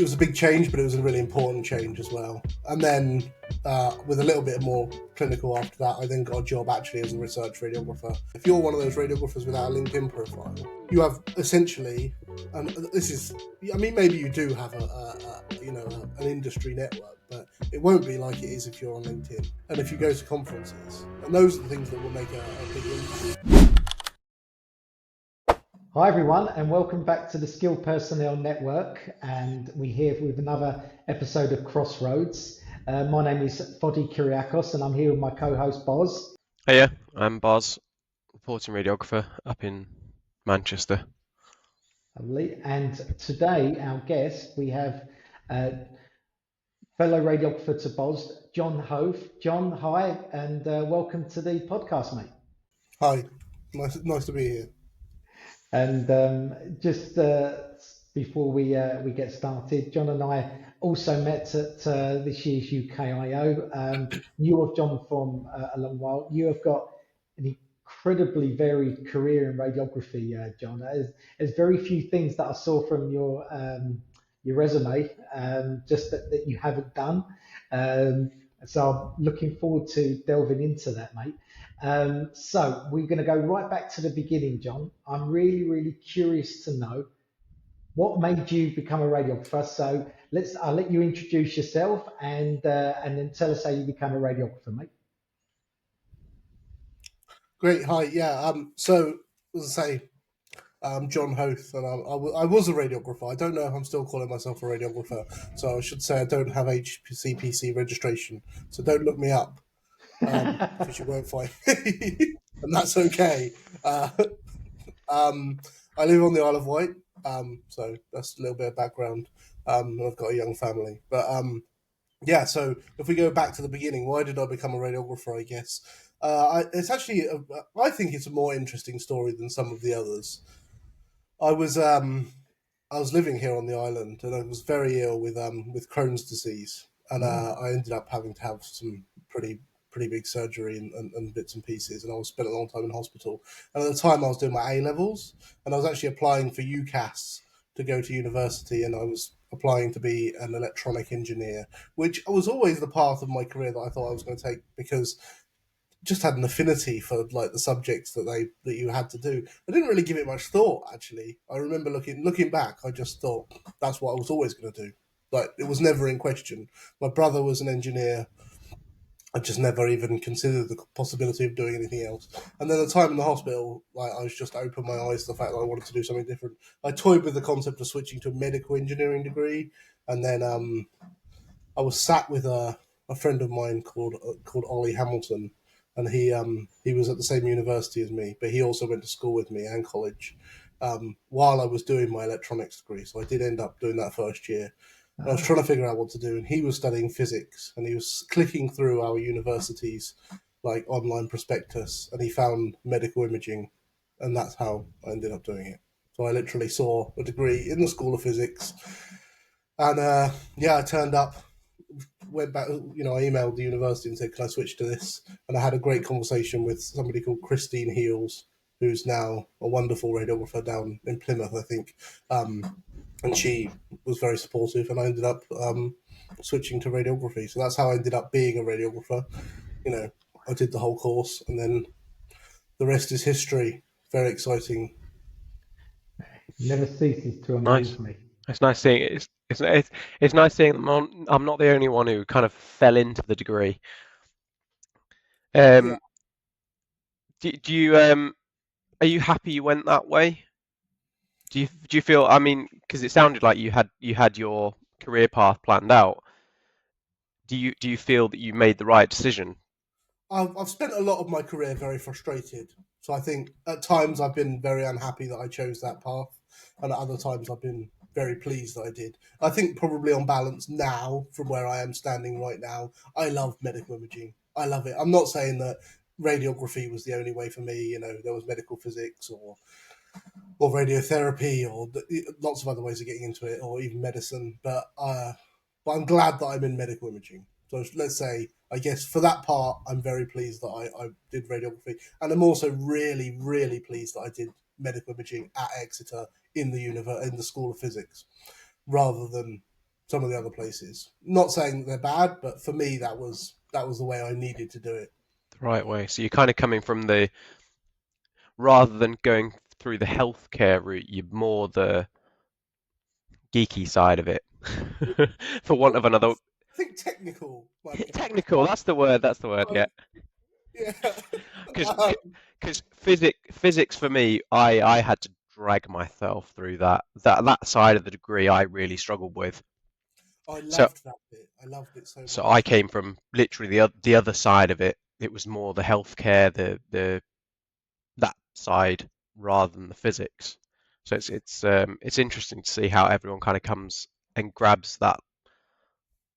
it was a big change, but it was a really important change as well. And then with a little bit more clinical after that, I then got a job actually as a research radiographer. If you're one of those radiographers without a LinkedIn profile, you have essentially, and this is, I mean, maybe you do have an industry network, but it won't be like it is if you're on LinkedIn and if you go to conferences. And those are the things that will make a big impact. Hi everyone, and welcome back to the Skilled Personnel Network, and we're here with another episode of CrossRoADS. My name is Fodi Kyriakos and I'm here with my co-host Boz. Hiya, I'm Boz, reporting radiographer up in Manchester. Lovely. And today our guest, we have fellow radiographer to Boz, John Hoath. John, hi, and welcome to the podcast, mate. Hi, nice to be here. And just before we get started, John and I also met at this year's UKIO. Knew of John from a long while. You have got an incredibly varied career in radiography, John. There's very few things that I saw from your resume, just that you haven't done. So I'm looking forward to delving into that, mate. So we're going to go right back to the beginning, John. I'm really curious to know what made you become a radiographer. So I'll let you introduce yourself and then tell us how you become a radiographer, mate. Great. Hi. Yeah. So as I say, I'm John Hoath, and I was a radiographer. I don't know if I'm still calling myself a radiographer, so I should say I don't have HCPC registration. So don't look me up, because you won't find me, and that's okay. I live on the Isle of Wight, so that's a little bit of background. And I've got a young family, but yeah. So if we go back to the beginning, why did I become a radiographer? I guess it's actually I think it's a more interesting story than some of the others. I was living here on the island, and I was very ill with Crohn's disease, and I ended up having to have some pretty big surgery and bits and pieces, and I was spent a long time in hospital. And at the time, I was doing my A levels, and I was actually applying for UCAS to go to university, and I was applying to be an electronic engineer, which was always the path of my career that I thought I was going to take, because just had an affinity for like the subjects that you had to do. I didn't really give it much thought, actually. I remember looking back, I just thought that's what I was always going to do. Like, it was never in question. My brother was an engineer. I just never even considered the possibility of doing anything else. And then the time in the hospital, like, I was just opened my eyes to the fact that I wanted to do something different. I toyed with the concept of switching to a medical engineering degree, and then I was sat with a friend of mine called Ollie Hamilton, and he was at the same university as me, but he also went to school with me and college while I was doing my electronics degree. So I did end up doing that first year. And I was trying to figure out what to do, and he was studying physics, and he was clicking through our university's like online prospectus, and he found medical imaging, and that's how I ended up doing it. So I literally saw a degree in the School of Physics, and I turned up, went back, I emailed the university and said, can I switch to this? And I had a great conversation with somebody called Christine Heels, who's now a wonderful radiographer down in Plymouth, I think. And she was very supportive, and I ended up switching to radiography. So that's how I ended up being a radiographer. I did the whole course, and then the rest is history. Very exciting. Never ceases to amaze me. It's nice seeing it. It's nice seeing that I'm not the only one who kind of fell into the degree. Yeah. Do you are you happy you went that way? Do you feel? I mean, because it sounded like you had your career path planned out. Do you feel that you made the right decision? I've spent a lot of my career very frustrated. So I think at times I've been very unhappy that I chose that path, and at other times I've been very pleased that I did. I think probably on balance now, from where I am standing right now, I love medical imaging. I love it. I'm not saying that radiography was the only way for me. There was medical physics or radiotherapy or lots of other ways of getting into it, or even medicine. But I'm glad that I'm in medical imaging. So let's say, I guess for that part, I'm very pleased that I did radiography. And I'm also really, really pleased that I did medical imaging at Exeter in the School of Physics, rather than some of the other places. Not saying they're bad, but for me that was the way I needed to do it. The right way. So you're kind of coming from the rather than going through the healthcare route, you're more the geeky side of it, for want of another. I think technical might be Technical. That's the word. That's the word. Yeah. yeah. Because um, because physics for me, I had to drag myself through that side of the degree I really struggled with. I So loved that bit. I loved it so so I much. came from literally the other side of it. It was more the healthcare, the that side rather than the physics. So it's interesting to see how everyone kind of comes and grabs that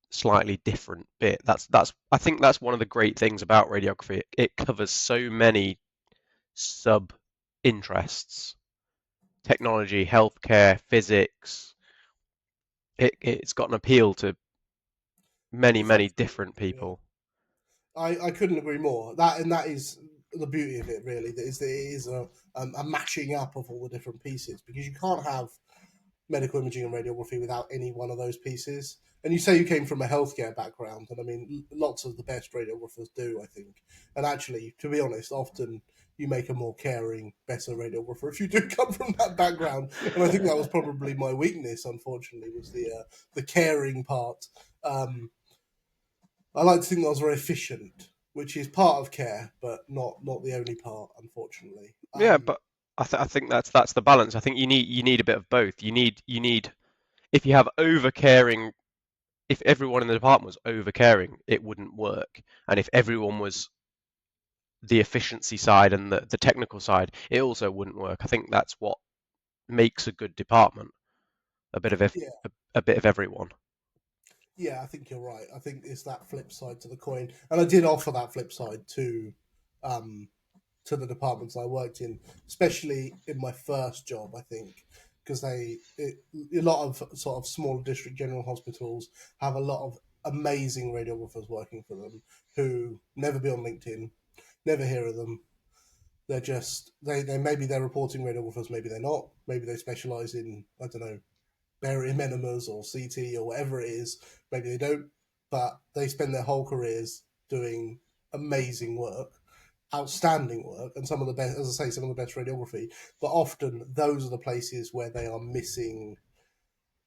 slightly different bit. That's I think that's one of the great things about radiography. It covers so many sub interests: technology, healthcare, physics. It's got an appeal to many, It's many absolutely, different yeah. people. I couldn't agree more. That is the beauty of it, really. That it is a mashing up of all the different pieces, because you can't have medical imaging and radiography without any one of those pieces. And you say you came from a healthcare background, and I mean, lots of the best radiographers do, I think. And actually, to be honest, often you make a more caring, better radiographer if you do come from that background. And I think that was probably my weakness, unfortunately, was the caring part. Um, I like to think I was very efficient, which is part of care, but not the only part, unfortunately. Yeah, but I think that's the balance. I think you need a bit of both. You need if you have over caring, if everyone in the department was over caring, it wouldn't work. And if everyone was the efficiency side and the technical side, it also wouldn't work. I think that's what makes a good department. A bit of Yeah, a bit of everyone. yeah, I think you're right. I think it's that flip side to the coin, and I did offer that flip side um, to the departments I worked in, especially in my first job. I think because a lot of sort of small district general hospitals have a lot of amazing radiographers working for them who never be on LinkedIn, never hear of them. They're just they maybe they're reporting radiographers, maybe they're not. Maybe they specialize in, I don't know, barium enemas or CT or whatever it is. Maybe they don't, but they spend their whole careers doing amazing work, outstanding work, and some of the best, as I say, some of the best radiography. But often those are the places where they are missing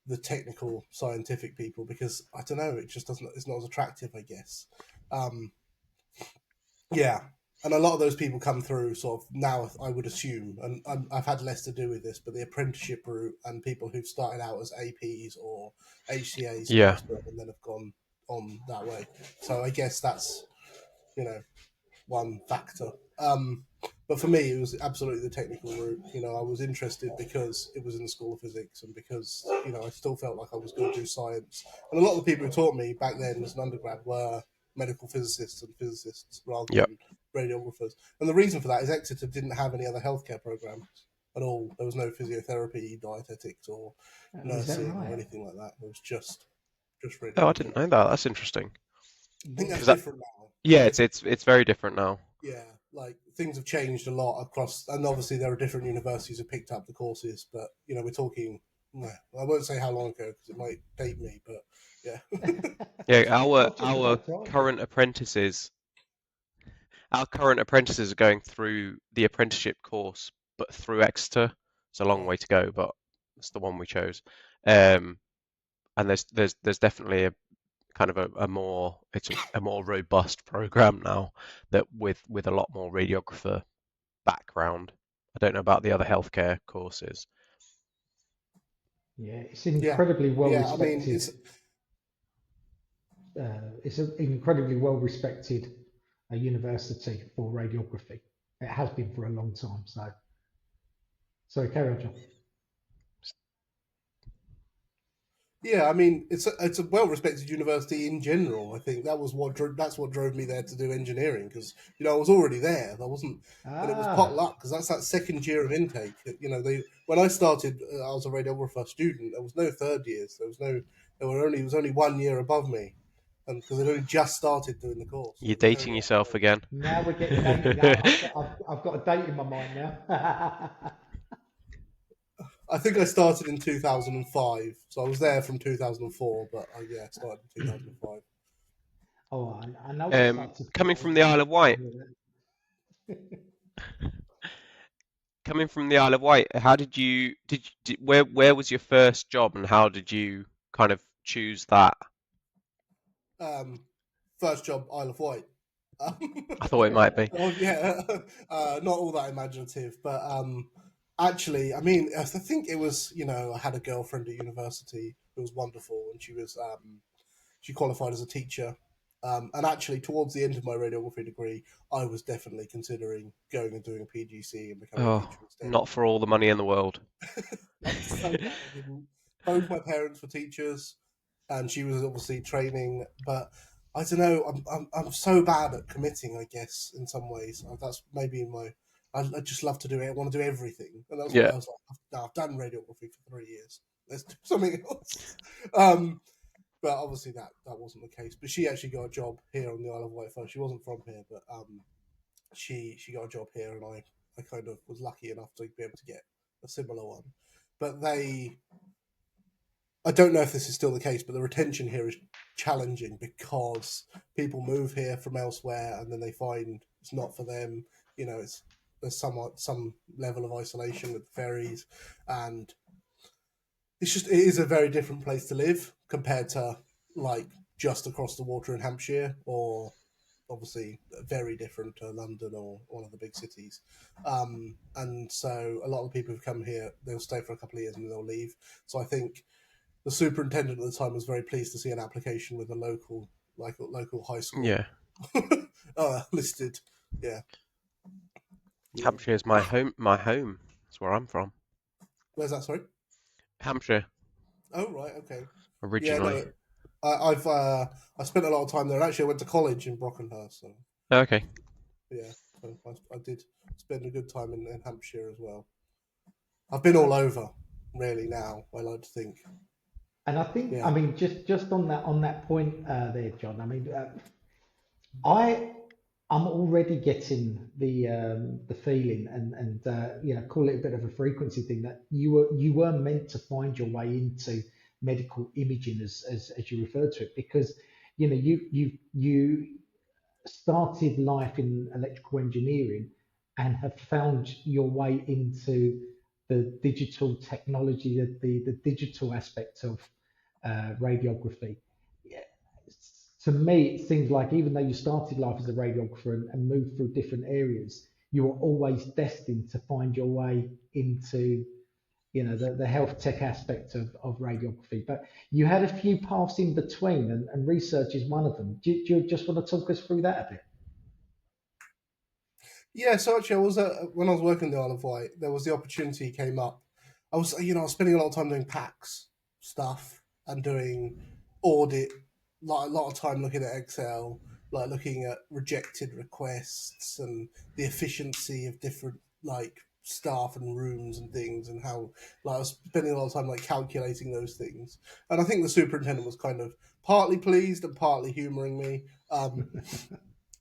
the technical, scientific people, because I don't know, it just doesn't. It's not as attractive, I guess. Um, yeah, and a lot of those people come through sort of now, I would assume, and I've had less to do with this, but the apprenticeship route and people who've started out as APs or HCAs Yeah. first, and then have gone on that way. So I guess that's, you know, one factor. But for me, it was absolutely the technical route. You know, I was interested because it was in the School of Physics, and because, you know, I still felt like I was going to do science. And a lot of the people who taught me back then as an undergrad were medical physicists and physicists rather Yep. than radiographers. And the reason for that is Exeter didn't have any other healthcare programs at all. There was no physiotherapy, dietetics, or Is that nursing or right? anything like that. It was just Oh, I radiography. didn't know that. That's interesting. I think Yeah. that's Because that, different now. yeah, it's very different now. Yeah, like things have changed a lot across, and obviously there are different universities who picked up the courses. But you know, we're talking. Well, I won't say how long ago because it might date me. But yeah, Yeah, I've just applied for it. our current apprentices are going through the apprenticeship course, but through Exeter. It's a long right. way to go, but it's the one we chose. Um, and there's definitely a kind of a more it's a more robust program now that with a lot more radiographer background. I don't know about the other healthcare courses. Yeah, it's Yeah, incredibly well yeah. I mean, respected. It's an incredibly well respected university for radiography. It has been for a long time. So carry on, John. yeah. I mean, it's a well respected university in general. I think that was that's what drove me there to do engineering, because you know I was already there. I wasn't, and it was pot Ah, luck because that's that second year of intake. You know, they when I started, I was a radiographer student. There was no third years. It was only 1 year above me, and because they'd only just started doing the course, so You're it was dating very yourself early. again. now we're getting dating. I've got a date in my mind now. I think I started in 2005, so I was there from 2004, but I started in 2005. Oh, I know it's like to Coming fly from the and Isle of Wight, coming from the Isle of Wight, how where was your first job and how did you kind of choose that? Um, First job, Isle of Wight. I thought it might be. Oh yeah, not all that imaginative, but actually, I mean, I think it was. I had a girlfriend at university who was wonderful, and she qualified as a teacher. And actually, towards the end of my radiography degree, I was definitely considering going and doing a PGC and becoming a Oh, teacher instead. not for all the money in the world. I'm so glad I didn't. Both my parents were teachers, and she was obviously training. But I don't know. I'm so bad at committing. I guess in some ways that's maybe my. I just love to do it. I want to do everything, and that's why Yeah, I was like, I've done radiography for 3 years. Let's do something else. But obviously that wasn't the case. But she actually got a job here on the Isle of Wight first. She wasn't from here, but she got a job here, and I kind of was lucky enough to be able to get a similar one. But I don't know if this is still the case, but the retention here is challenging because people move here from elsewhere and then they find it's not for them. There's some level of isolation with the ferries, and it is a very different place to live compared to like just across the water in Hampshire, or obviously very different to London or one of the big cities. And so a lot of the people who come here, they'll stay for a couple of years and then they'll leave. So I think the superintendent at the time was very pleased to see an application with a local high school yeah. listed. Yeah, yeah. Hampshire is my home. My home. That's where I'm from. Where's that? Sorry. Hampshire, Oh right, okay. Yeah, originally. no, I spent a lot of time there. Actually, I went to college in Brockenhurst, so Okay. yeah, so I did spend a good time in Hampshire as well. I've been all over, really. Now I like to think. and I think, I Yeah, mean, just on that point there, John. I mean, I I'm already getting the feeling and call it a bit of a frequency thing that you were meant to find your way into medical imaging as you referred to it, because you started life in electrical engineering and have found your way into the digital technology, the digital aspect of radiography. Yeah, to me, it seems like even though you started life as a radiographer and moved through different areas, you were always destined to find your way into the health tech aspect of radiography. But you had a few paths in between, and research is one of them. Do you just want to talk us through that a bit? yeah. So actually, I was when I was working in the Isle of Wight, there was the opportunity came up. I was spending a lot of time doing PACS stuff and doing audit, like a lot of time looking at Excel, like looking at rejected requests and the efficiency of different like staff and rooms and things, and how like I was spending a lot of time like calculating those things. And I think the superintendent was kind of partly pleased and partly humouring me.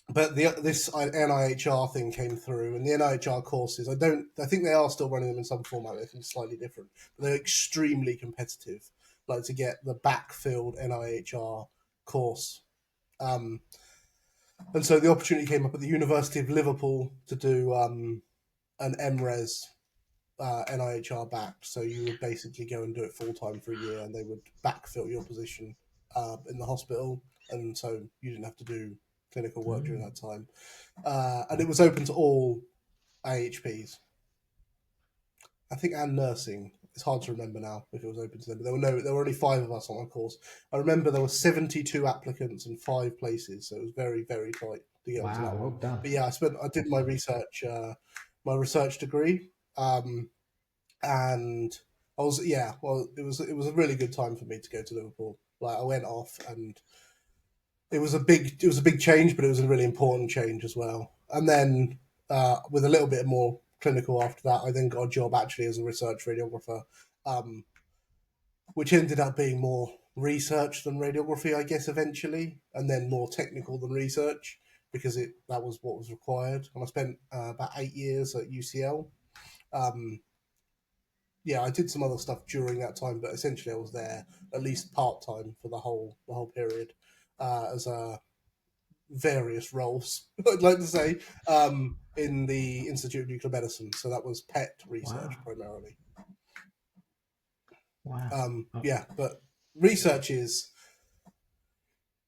But this NIHR thing came through, and the NIHR courses, I think they are still running them in some format. I think it's slightly different, but they're extremely competitive. Like to get the backfilled NIHR course, um, and so the opportunity came up at the University of Liverpool to do an MRes NIHR backed. So you would basically go and do it full time for a year, and they would backfill your position in the hospital, and so you didn't have to do clinical work during that time. And it was open to all AHPs, I think, and nursing. It's hard to remember now if it was open to them. But there were only 5 of us on our course. I remember there were 72 applicants and 5 places, so it was very very tight to get onto Wow, that well one. done. But yeah, I did my research degree, and I was well, it was a really good time for me to go to Liverpool. Like I went off, and it was a big change, but it was a really important change as well. And then with a little bit more clinical after that, I then got a job actually as a research radiographer, um, which ended up being more research than radiography, I guess, eventually, and then more technical than research because that was what was required. And I spent about 8 years at UCL. Um, yeah, I did some other stuff during that time, but essentially I was there at least part time for the whole period as various roles. I'd like to say in the Institute of Nuclear Medicine. So that was PET research Wow. primarily. Wow. Oh, Yeah, but research is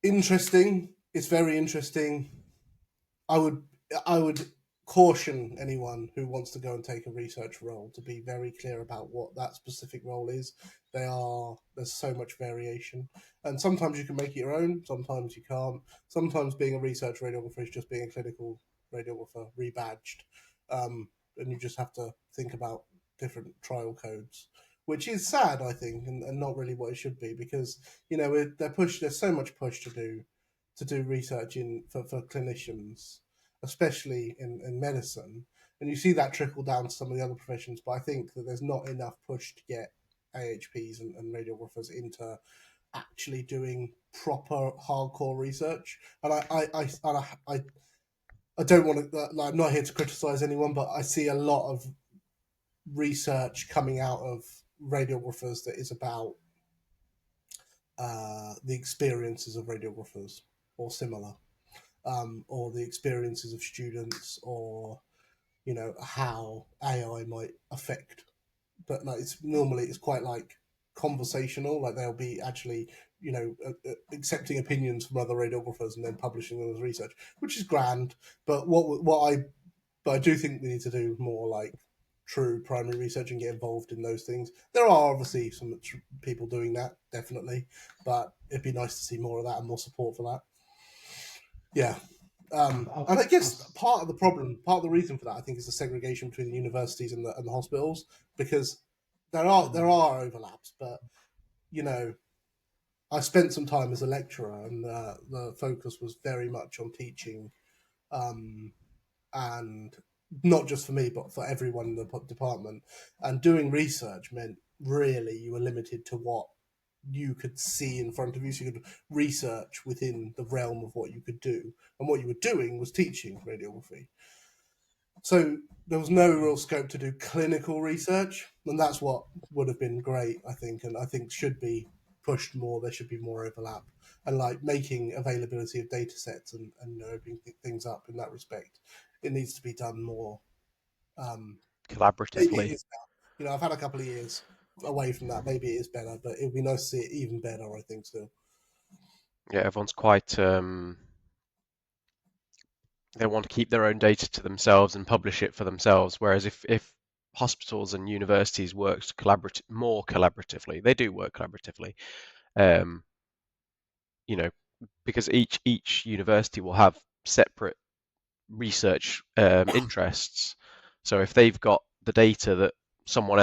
interesting. It's very interesting. I would I would caution anyone who wants to go and take a research role to be very clear about what that specific role is. There's so much variation, and sometimes you can make it your own, sometimes you can't. Sometimes being a research radiographer is just being a clinical radiographer rebadged, and you just have to think about different trial codes, which is sad, I think, and not really what it should be because there's so much push to do research for clinicians, especially in medicine. And you see that trickle down to some of the other professions, but I think that there's not enough push to get AHPs and radiographers into actually doing proper hardcore research. And I don't want to. Like, I'm not here to criticize anyone, but I see a lot of research coming out of radiographers that is about the experiences of radiographers or similar, or the experiences of students, or how AI might affect. But like it's quite like conversational. Like they'll be actually accepting opinions from other radiographers and then publishing them as research, which is grand. But I do think we need to do more like true primary research and get involved in those things. There are obviously some people doing that, definitely, but it'd be nice to see more of that and more support for that. Yeah. And I guess part of the problem, part of the reason for that, I think, is the segregation between the universities and the hospitals, because there are overlaps, but I spent some time as a lecturer, and the focus was very much on teaching, um, and not just for me, but for everyone in the department. And doing research meant really you were limited to what you could see in front of you, so you could research within the realm of what you could do. And what you were doing was teaching radiography. So there was no real scope to do clinical research, and that's what would have been great, I think, and I think should be pushed more. There should be more overlap, and like making availability of data sets and opening things up in that respect. It needs to be done more. Maybe it Collaboratively. is now. I've had a couple of years away from that. Maybe it is better, but it would be nice to see it even better, I think, still. Yeah, everyone's quite they want to keep their own data to themselves and publish it for themselves. Whereas if hospitals and universities worked more collaboratively, they do work collaboratively. Um, you know, because each university will have separate research interests. So if they've got the data that someone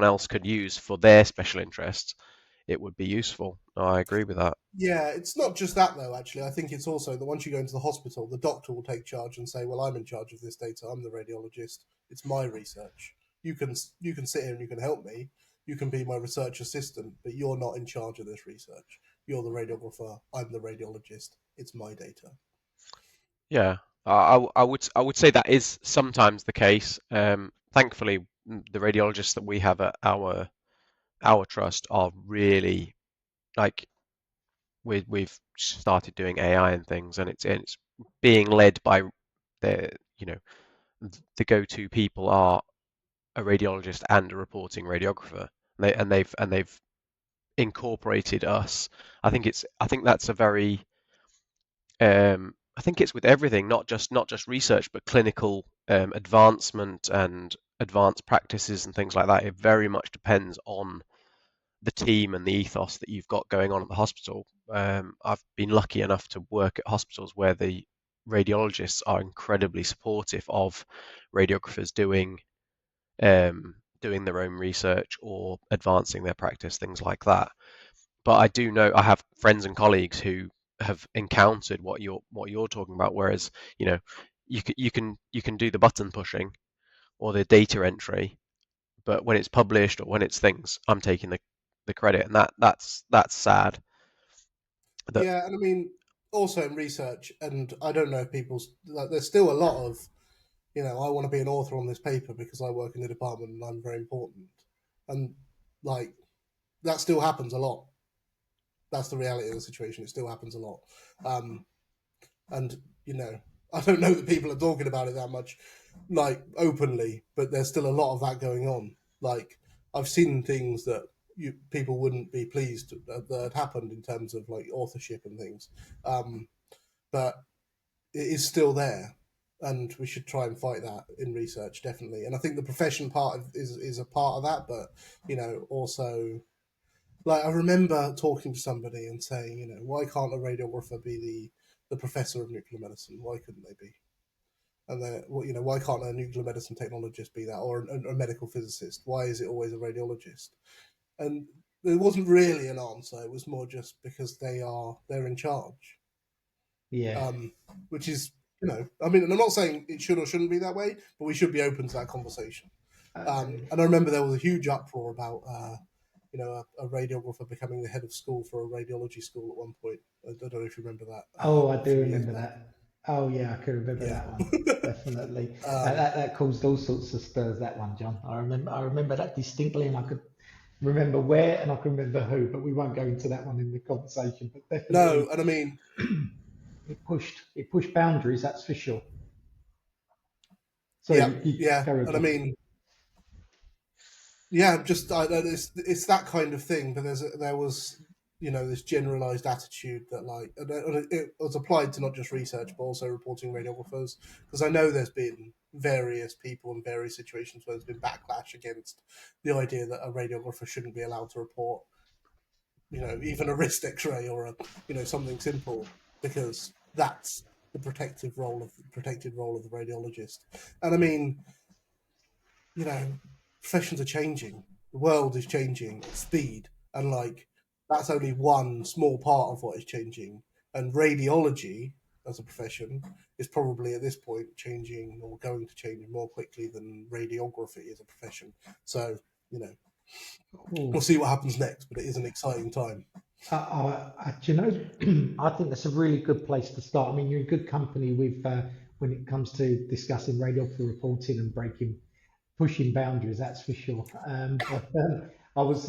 else could use for their special interests, it would be useful. I agree with that. Yeah, it's not just that though. Actually, I think it's also that once you go into the hospital, the doctor will take charge and say, "Well, I'm in charge of this data. I'm the radiologist. It's my research. You can sit here and you can help me. You can be my research assistant, but you're not in charge of this research. You're the radiographer. I'm the radiologist. It's my data." Yeah, I would say that is sometimes the case. Thankfully, the radiologists that we have at our trust are really like we've started doing AI and things, and it's being led by the the go-to people are a radiologist and a reporting radiographer. And they've incorporated us. I think that's a very I think it's with everything, not just research, but clinical advancement and advanced practices and things like that. It very much depends on the team and the ethos that you've got going on at the hospital. I've been lucky enough to work at hospitals where the radiologists are incredibly supportive of radiographers doing their own research or advancing their practice, things like that. But I do know I have friends and colleagues who have encountered what you're talking about, whereas you can do the button pushing or the data entry, but when it's published or when it's things, I'm taking the credit, and that's sad. That Yeah, and I mean, also in research, and I don't know if people's like, there's still a lot of I want to be an author on this paper because I work in the department and I'm very important. and like that still happens a lot. That's the reality of the situation. It still happens a lot, and I don't know that people are talking about it that much, like openly, but there's still a lot of that going on. Like I've seen things that people wouldn't be pleased that had happened in terms of like authorship and things, but it is still there, and we should try and fight that in research, definitely. And I think the profession part is a part of that, but also, like I remember talking to somebody and saying, why can't a radiographer be the professor of nuclear medicine? Why couldn't they be? And then, why can't a nuclear medicine technologist be that, or a medical physicist? Why is it always a radiologist? And there wasn't really an answer. It was more just because they're in charge. Yeah. Which is, I mean, and I'm not saying it should or shouldn't be that way, but we should be open to that conversation. And I remember there was a huge uproar about, a radiographer becoming the head of school for a radiology school at one point. I don't know if you remember that. Oh, I A do few years remember back. that. Oh, yeah, I can remember Yeah. that one. Definitely. um, That caused all sorts of stirs, that one, John. I remember that distinctly, and I could remember where and I can remember who, but we won't go into that one in the conversation. But no, definitely, and I mean, it pushed boundaries, that's for sure. So yeah, you yeah, carry on, and I John. mean, yeah, just it's that kind of thing. But there was this generalized attitude that like it was applied to not just research but also reporting radiographers, because I know there's been various people in various situations where there's been backlash against the idea that a radiographer shouldn't be allowed to report even a wrist X-ray or something simple, because that's the protected role of the radiologist. And I mean, professions are changing, the world is changing at speed, and like that's only one small part of what is changing. And radiology as a profession is probably at this point changing or going to change more quickly than radiography as a profession. So, we'll Ooh. see what happens next, but it is an exciting time. Do you know, I think that's a really good place to start. I mean, you're in good company with when it comes to discussing radiography reporting and pushing boundaries, that's for sure. But I was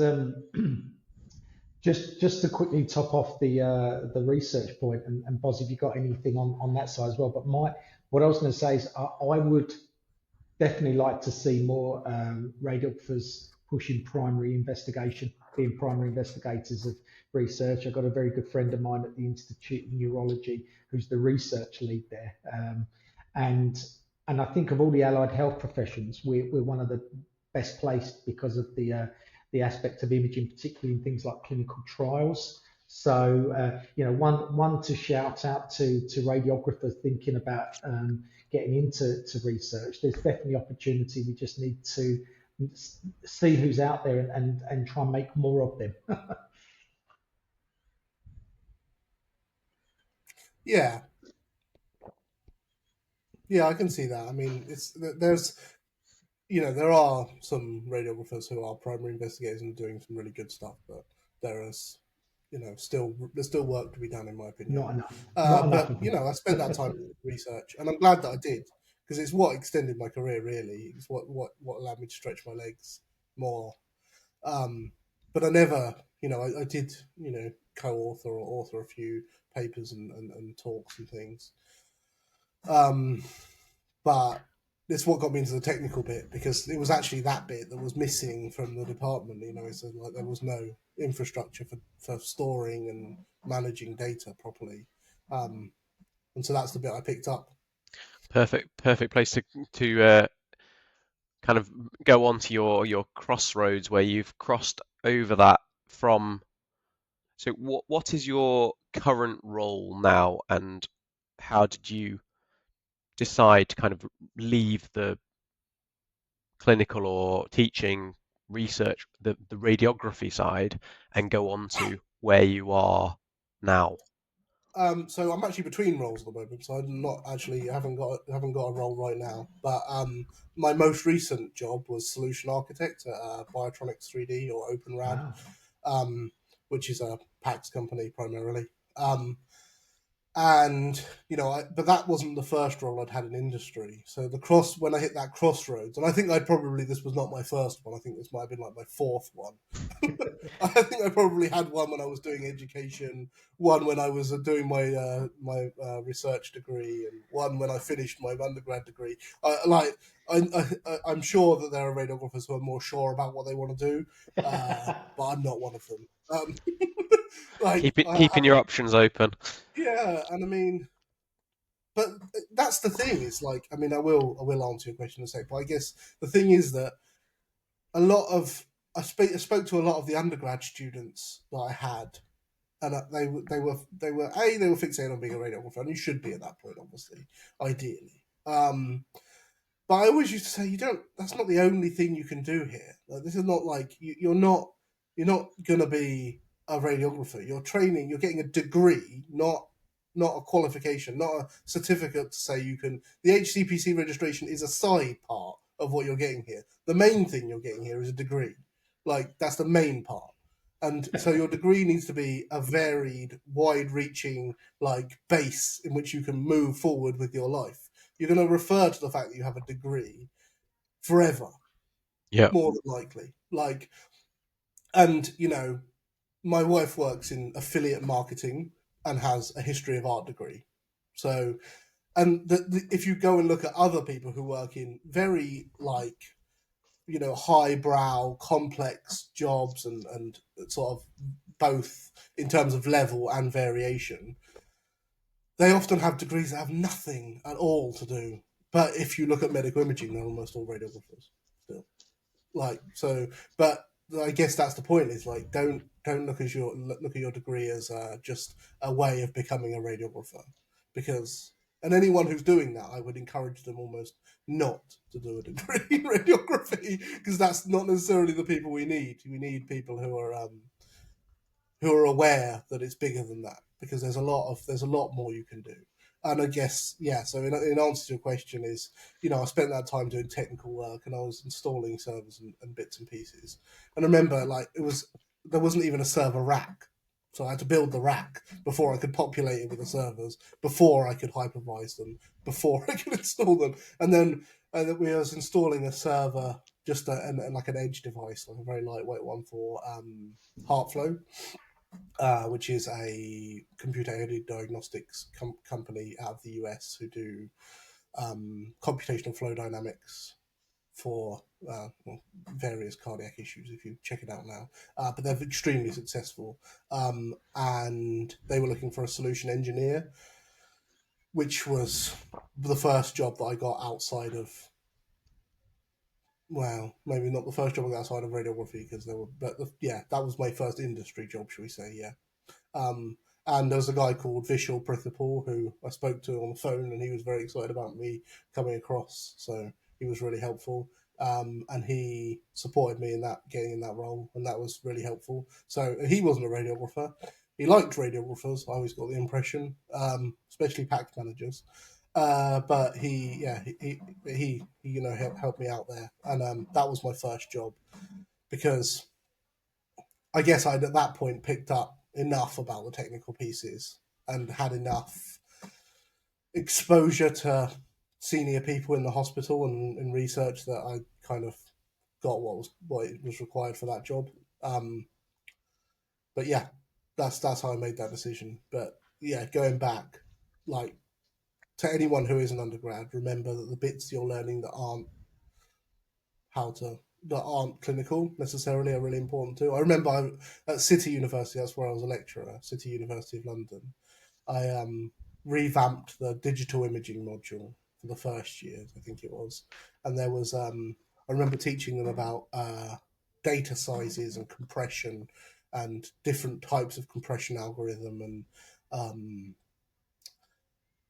just to quickly top off the research point, and Boz, if you got anything on that side as well. But what I was going to say is I would definitely like to see more radiographers pushing primary investigation, being primary investigators of research. I've got a very good friend of mine at the Institute of Neurology who's the research lead there, and and I think of all the allied health professions, we're one of the best placed because of the aspect of imaging, particularly in things like clinical trials. So, one to shout out to radiographers thinking about getting into research. There's definitely opportunity. We just need to see who's out there and try and make more of them. Yeah, yeah, I can see that. I mean, there are some radiographers who are primary investigators and doing some really good stuff, but there is, there's still work to be done, in my opinion. Not enough. Not enough But of them. I spent that time in research, and I'm glad that I did, because it's what extended my career. Really, it's what allowed me to stretch my legs more. Um, but I never, I did, co-author or author a few papers and talks and things. Um, but it's what got me into the technical bit, because it was actually that bit that was missing from the department. So like there was no infrastructure for storing and managing data properly, and so that's the bit I picked up. Perfect place to kind of go on to your crossroads where you've crossed over that from. So what is your current role now, and how did you decide to kind of leave the clinical or teaching research, the radiography side, and go on to where you are now? So I'm actually between roles at the moment. So I'm not actually haven't got a role right now. But my most recent job was solution architect at Biotronics 3D, or OpenRad, Wow. um, which is a PACS company primarily. Um, And but that wasn't the first role I'd had in industry. So when I hit that crossroads, and I think this was not my first one. I think this might have been like my fourth one. I think I probably had one when I was doing education, one when I was doing my research degree, and one when I finished my undergrad degree. I'm sure that there are radiographers who are more sure about what they want to do, but I'm not one of them. Keeping your options open. Yeah, and I mean, but that's the thing. It's like, I mean, I will answer your question in a sec, but I guess the thing is that a lot of I spoke to a lot of the undergrad students that I had, and they were fixated on being a radiographer, and you should be at that point, obviously, ideally. But I always used to say, you don't. That's not the only thing you can do here. Like, this is not like you're not going to be a radiographer. You're training. You're getting a degree, not a qualification, not a certificate to say you can. The HCPC registration is a side part of what you're getting here. The main thing you're getting here is a degree. Like, that's the main part. And so your degree needs to be a varied, wide-reaching, like, base in which you can move forward with your life. You're going to refer to the fact that you have a degree forever, Yeah. more than likely. Like, and my wife works in affiliate marketing and has a history of art degree. So, and if you go and look at other people who work in very highbrow, complex jobs and sort of both in terms of level and variation, they often have degrees that have nothing at all to do. But if you look at medical imaging, they're almost all radiographers still. But I guess that's the point. Is like, don't look at your degree as just a way of becoming a radiographer, because and anyone who's doing that, I would encourage them almost not to do a degree in radiography, because that's not necessarily the people we need. We need people who are aware that it's bigger than that, because there's a lot more you can do. And I guess, yeah, so in answer to your question is, I spent that time doing technical work, and I was installing servers and bits and pieces. And I remember, like, there wasn't even a server rack. So I had to build the rack before I could populate it with the servers, before I could hypervise them, before I could install them. And then we was installing a server, just like an edge device, like a very lightweight one for HeartFlow, which is a computer-aided diagnostics company out of the US who do computational flow dynamics for various cardiac issues, if you check it out now. But they're extremely successful. And they were looking for a solution engineer, which was the first job that I got outside of, well, maybe not the first job I got outside of radiography, because that was my first industry job, shall we say, yeah. And there was a guy called Vishal Prithapur who I spoke to on the phone, and he was very excited about me coming across. So he was really helpful. And he supported me in getting in that role, and that was really helpful. So he wasn't a radiographer. He liked radiographers. I always got the impression, especially pack managers. But he helped me out there, and that was my first job, because I guess I'd at that point picked up enough about the technical pieces and had enough exposure to senior people in the hospital and in research that I kind of got what was required for that job. But yeah, that's how I made that decision. But yeah, going back, like, to anyone who is an undergrad, remember that the bits you're learning that aren't clinical necessarily are really important too. I remember at City University, that's where I was a lecturer, City University of London. I revamped the digital imaging module for the first year, I think it was, and there was I remember teaching them about data sizes and compression and different types of compression algorithm, and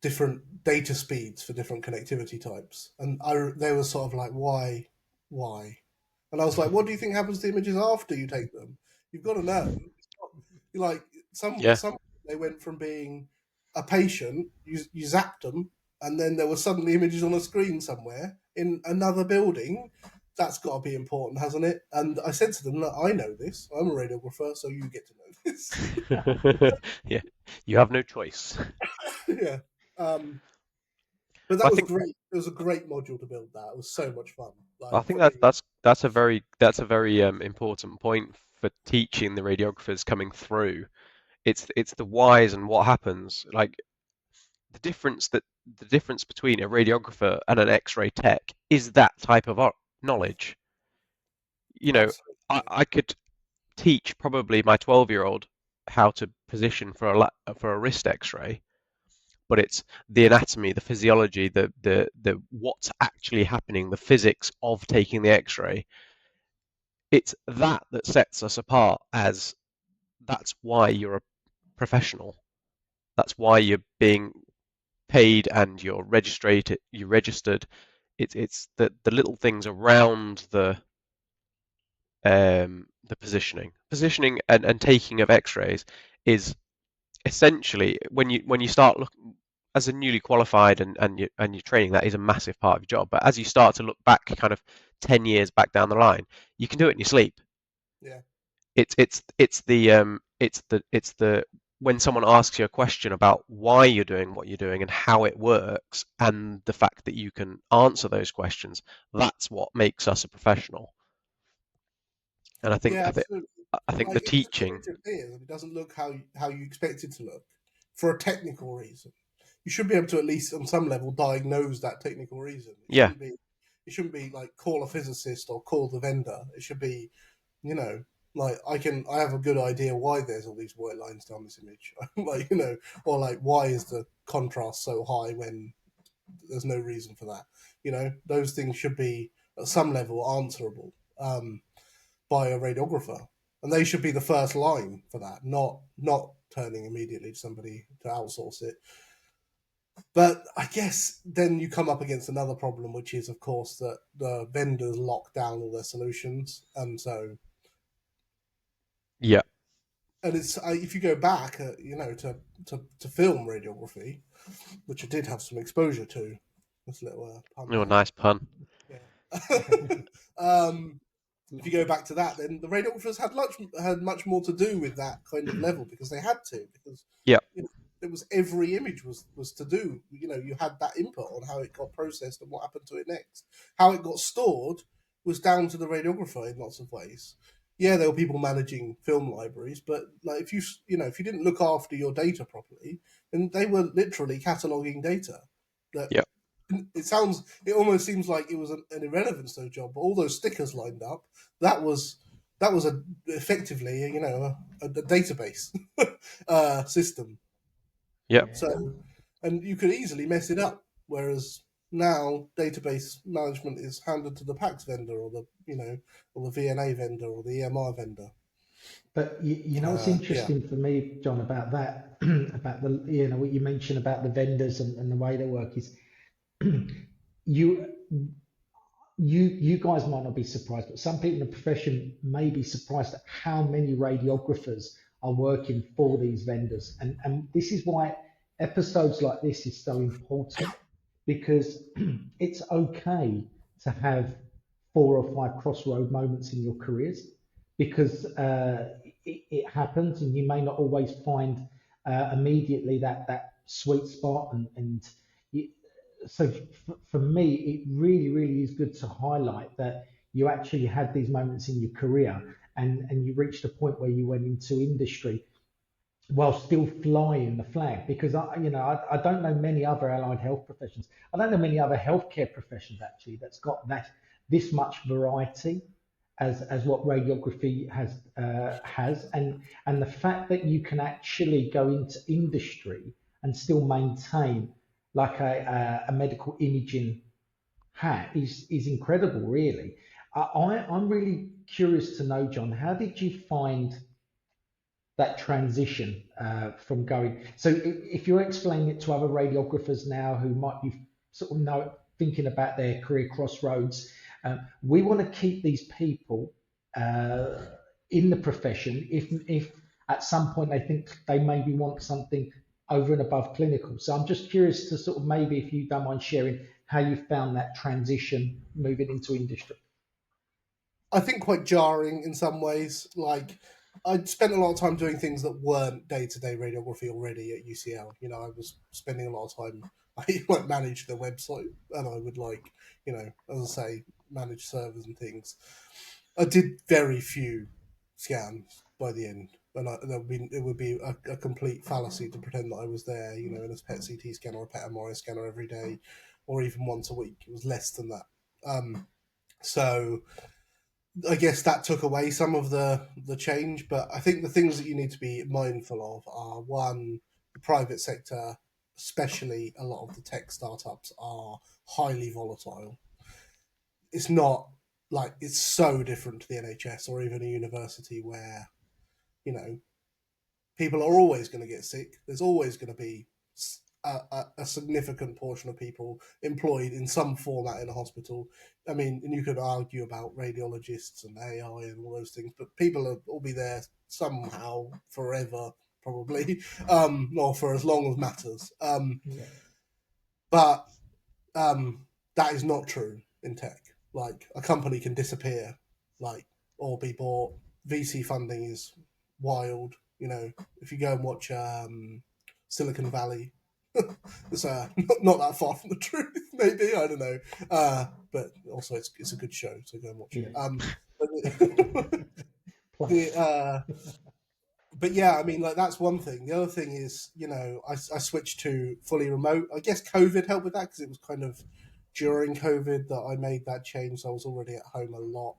different data speeds for different connectivity types. And they were sort of like, why? And I was like, what do you think happens to images after you take them? You've got to know. Like, Yeah. some they went from being a patient, you zapped them, and then there were suddenly images on a screen somewhere in another building. That's got to be important, hasn't it? And I said to them, look, I know this. I'm a radiographer, so you get to know this. Yeah. You have no choice. Yeah. But that I was think great. It was a great module to build. That it was so much fun. I Like think putting. that's a very important point for teaching the radiographers coming through. It's the whys and what happens. Like the difference between a radiographer and an X-ray tech is that type of knowledge. You know, Absolutely. I could teach probably my 12-year-old how to position for for a wrist X-ray, but it's the anatomy, the physiology, the what's actually happening, the physics of taking the X-ray. It's that that sets us apart as that's why you're a professional. That's why you're being paid and you're registered. It's the little things around the positioning and taking of X-rays is essentially when you start looking as a newly qualified and you're training, that is a massive part of your job. But as you start to look back kind of 10 years back down the line, you can do it in your sleep. Yeah. It's the when someone asks you a question about why you're doing what you're doing and how it works and the fact that you can answer those questions, that's what makes us a professional. And Yeah. Absolutely. I think the Like if teaching, it appears and it doesn't look how you expect it to look for a technical reason, you should be able to at least on some level diagnose that technical reason. It yeah, shouldn't be. It shouldn't be like call a physicist or call the vendor. It should be, you know, like I have a good idea why there's all these white lines down this image, like or like why is the contrast so high when there's no reason for that. Those things should be at some level answerable by a radiographer, and they should be the first line for that, not turning immediately to somebody to outsource it. But I guess then you come up against another problem, which is, of course, that the vendors lock down all their solutions, and so yeah, and it's if you go back, to film radiography, which I did have some exposure to. This little pun oh, nice pun. there. Yeah. um, if you go back to that, then the radiographers had much more to do with that kind of level because they had to because Yeah, you know, it was every image was to do. You had that input on how it got processed and what happened to it next. How it got stored was down to the radiographer in lots of ways. Yeah, there were people managing film libraries, but like if you didn't look after your data properly, then they were literally cataloging data. That yeah, it almost seems like it was an irrelevance to the job, but all those stickers lined up, that was effectively a database system. yeah. So, and you could easily mess it up. Whereas now, database management is handed to the PACS vendor or the VNA vendor or the EMR vendor. But you know what's Yeah, interesting for me, John, about that, about the what you mentioned about the vendors and the way they work is you you guys might not be surprised, but some people in the profession may be surprised at how many radiographers are working for these vendors. And this is why episodes like this is so important because it's okay to have 4 or 5 crossroad moments in your careers because it happens and you may not always find immediately that sweet spot and you, so for me, it really is good to highlight that you actually had these moments in your career and you reached a point where you went into industry while still flying the flag because I don't know many other allied health professions. I don't know many other healthcare professions actually that's got this much variety as what radiography has and the fact that you can actually go into industry and still maintain like a medical imaging hat is incredible really. I'm really curious to know, John, how did you find that transition from going. So if you're explaining it to other radiographers now who might be sort of thinking about their career crossroads, we want to keep these people uh, in the profession. If at some point they think they maybe want something over and above clinical. So I'm just curious to sort of maybe if you don't mind sharing how you found that transition moving into industry. I think quite jarring in some ways. Like I'd spent a lot of time doing things that weren't day-to-day radiography already at UCL. I was spending a lot of time. I like managed the website, and I would as I say, manage servers and things. I did very few scans by the end, and it would be a complete fallacy to pretend that I was there, in a PET CT scanner or a PET MRI scanner every day, or even once a week. It was less than that. So I guess that took away some of the change, but I think the things that you need to be mindful of are, one, the private sector, especially a lot of the tech startups, are highly volatile. It's not like it's so different to the NHS or even a university where, you know, people are always going to get sick. There's always going to be a significant portion of people employed in some format in a hospital. I mean, and you could argue about radiologists and AI and all those things, but people will be there somehow forever, probably, or for as long as matters. Yeah. But that is not true in tech. Like, a company can disappear, or be bought. VC funding is wild. If you go and watch Silicon Valley, it's not that far from the truth. Maybe, I don't know. But also, it's a good show, so go and watch it. But yeah, I mean, like, that's one thing. The other thing is, I switched to fully remote. I guess COVID helped with that, because it was kind of during COVID that I made that change. So I was already at home a lot.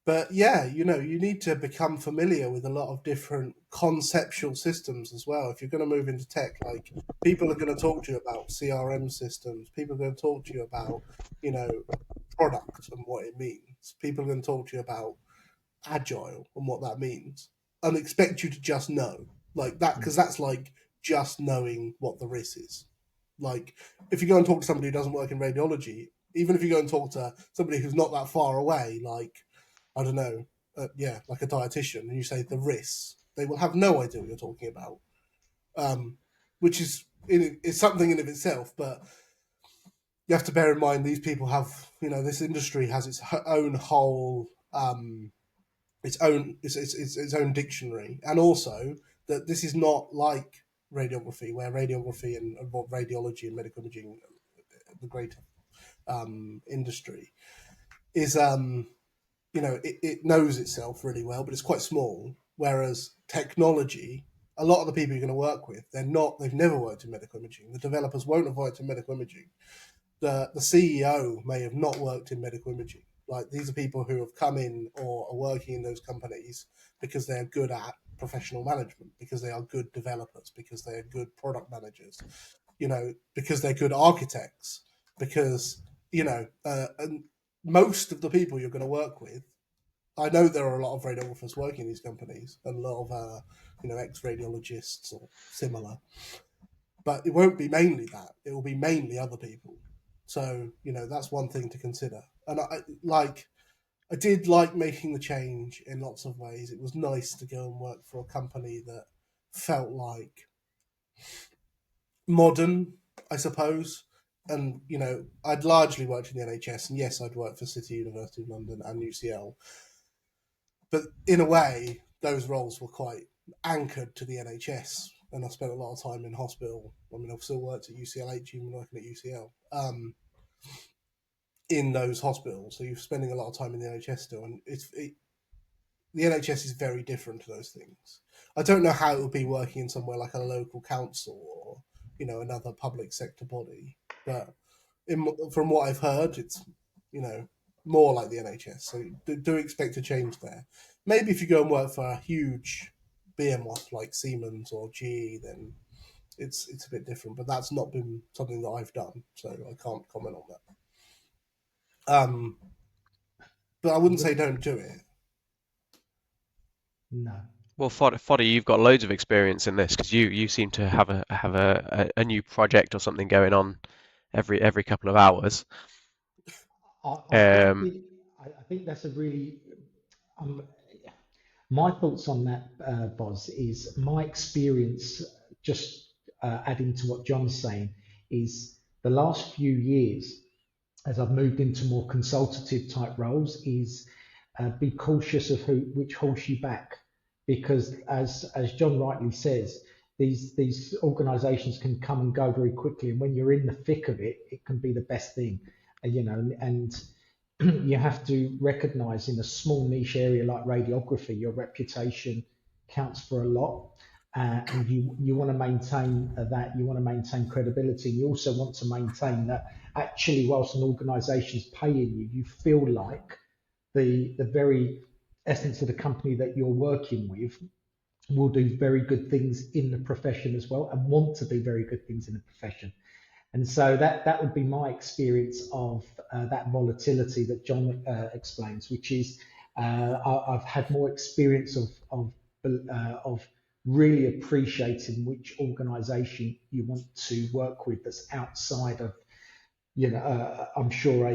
But yeah, you need to become familiar with a lot of different conceptual systems as well. If you're going to move into tech, like, people are going to talk to you about CRM systems. People are going to talk to you about, product and what it means. People are going to talk to you about agile and what that means, and expect you to just know like that, because that's like just knowing what the risk is. Like, if you go and talk to somebody who doesn't work in radiology, even if you go and talk to somebody who's not that far away, like, I don't know, like a dietitian, and you say the risks, they will have no idea what you're talking about, which is something in of itself. But you have to bear in mind, these people have, this industry has its own whole its own dictionary, and also that this is not like radiography, where radiography and radiology and medical imaging, the greater industry, is it knows itself really well, but it's quite small. Whereas technology, a lot of the people you're going to work with, they've never worked in medical imaging. The developers won't have worked in medical imaging. The CEO may have not worked in medical imaging. Like, these are people who have come in or are working in those companies because they're good at professional management, because they are good developers, because they are good product managers, because they're good architects, because, and most of the people you're going to work with, I know there are a lot of radiographers working in these companies, and a lot of, ex-radiologists or similar, but it won't be mainly that. It will be mainly other people. So, that's one thing to consider. And I did like making the change in lots of ways. It was nice to go and work for a company that felt like modern, I suppose. And, I'd largely worked in the NHS, and yes, I'd worked for City University of London and UCL. But in a way, those roles were quite anchored to the NHS, and I spent a lot of time in hospital. I mean, I've still worked at UCLH, even working at UCL, in those hospitals. So you're spending a lot of time in the NHS still, and the NHS is very different to those things. I don't know how it would be working in somewhere like a local council or, another public sector body, but from what I've heard, it's, more like the NHS. So do expect a change there. Maybe if you go and work for a huge behemoth like Siemens or GE, then it's a bit different. But that's not been something that I've done, so I can't comment on that. But I wouldn't say don't do it. No. Well, Foddy, you've got loads of experience in this, because you seem to have a new project or something going on every couple of hours. I think that's a really my thoughts on that, Boz, is my experience, just adding to what John's saying, is the last few years, as I've moved into more consultative type roles, is be cautious of which horse you back, because as John rightly says, these organisations can come and go very quickly, and when you're in the thick of it, it can be the best thing, and you have to recognise in a small niche area like radiography, your reputation counts for a lot. And you want to maintain that, you want to maintain credibility. You also want to maintain that actually, whilst an organisation is paying you, you feel like the very essence of the company that you're working with will do very good things in the profession as well, and want to do very good things in the profession. And so that would be my experience of that volatility that John explains, which is I've had more experience of really appreciating which organisation you want to work with that's outside of, I'm sure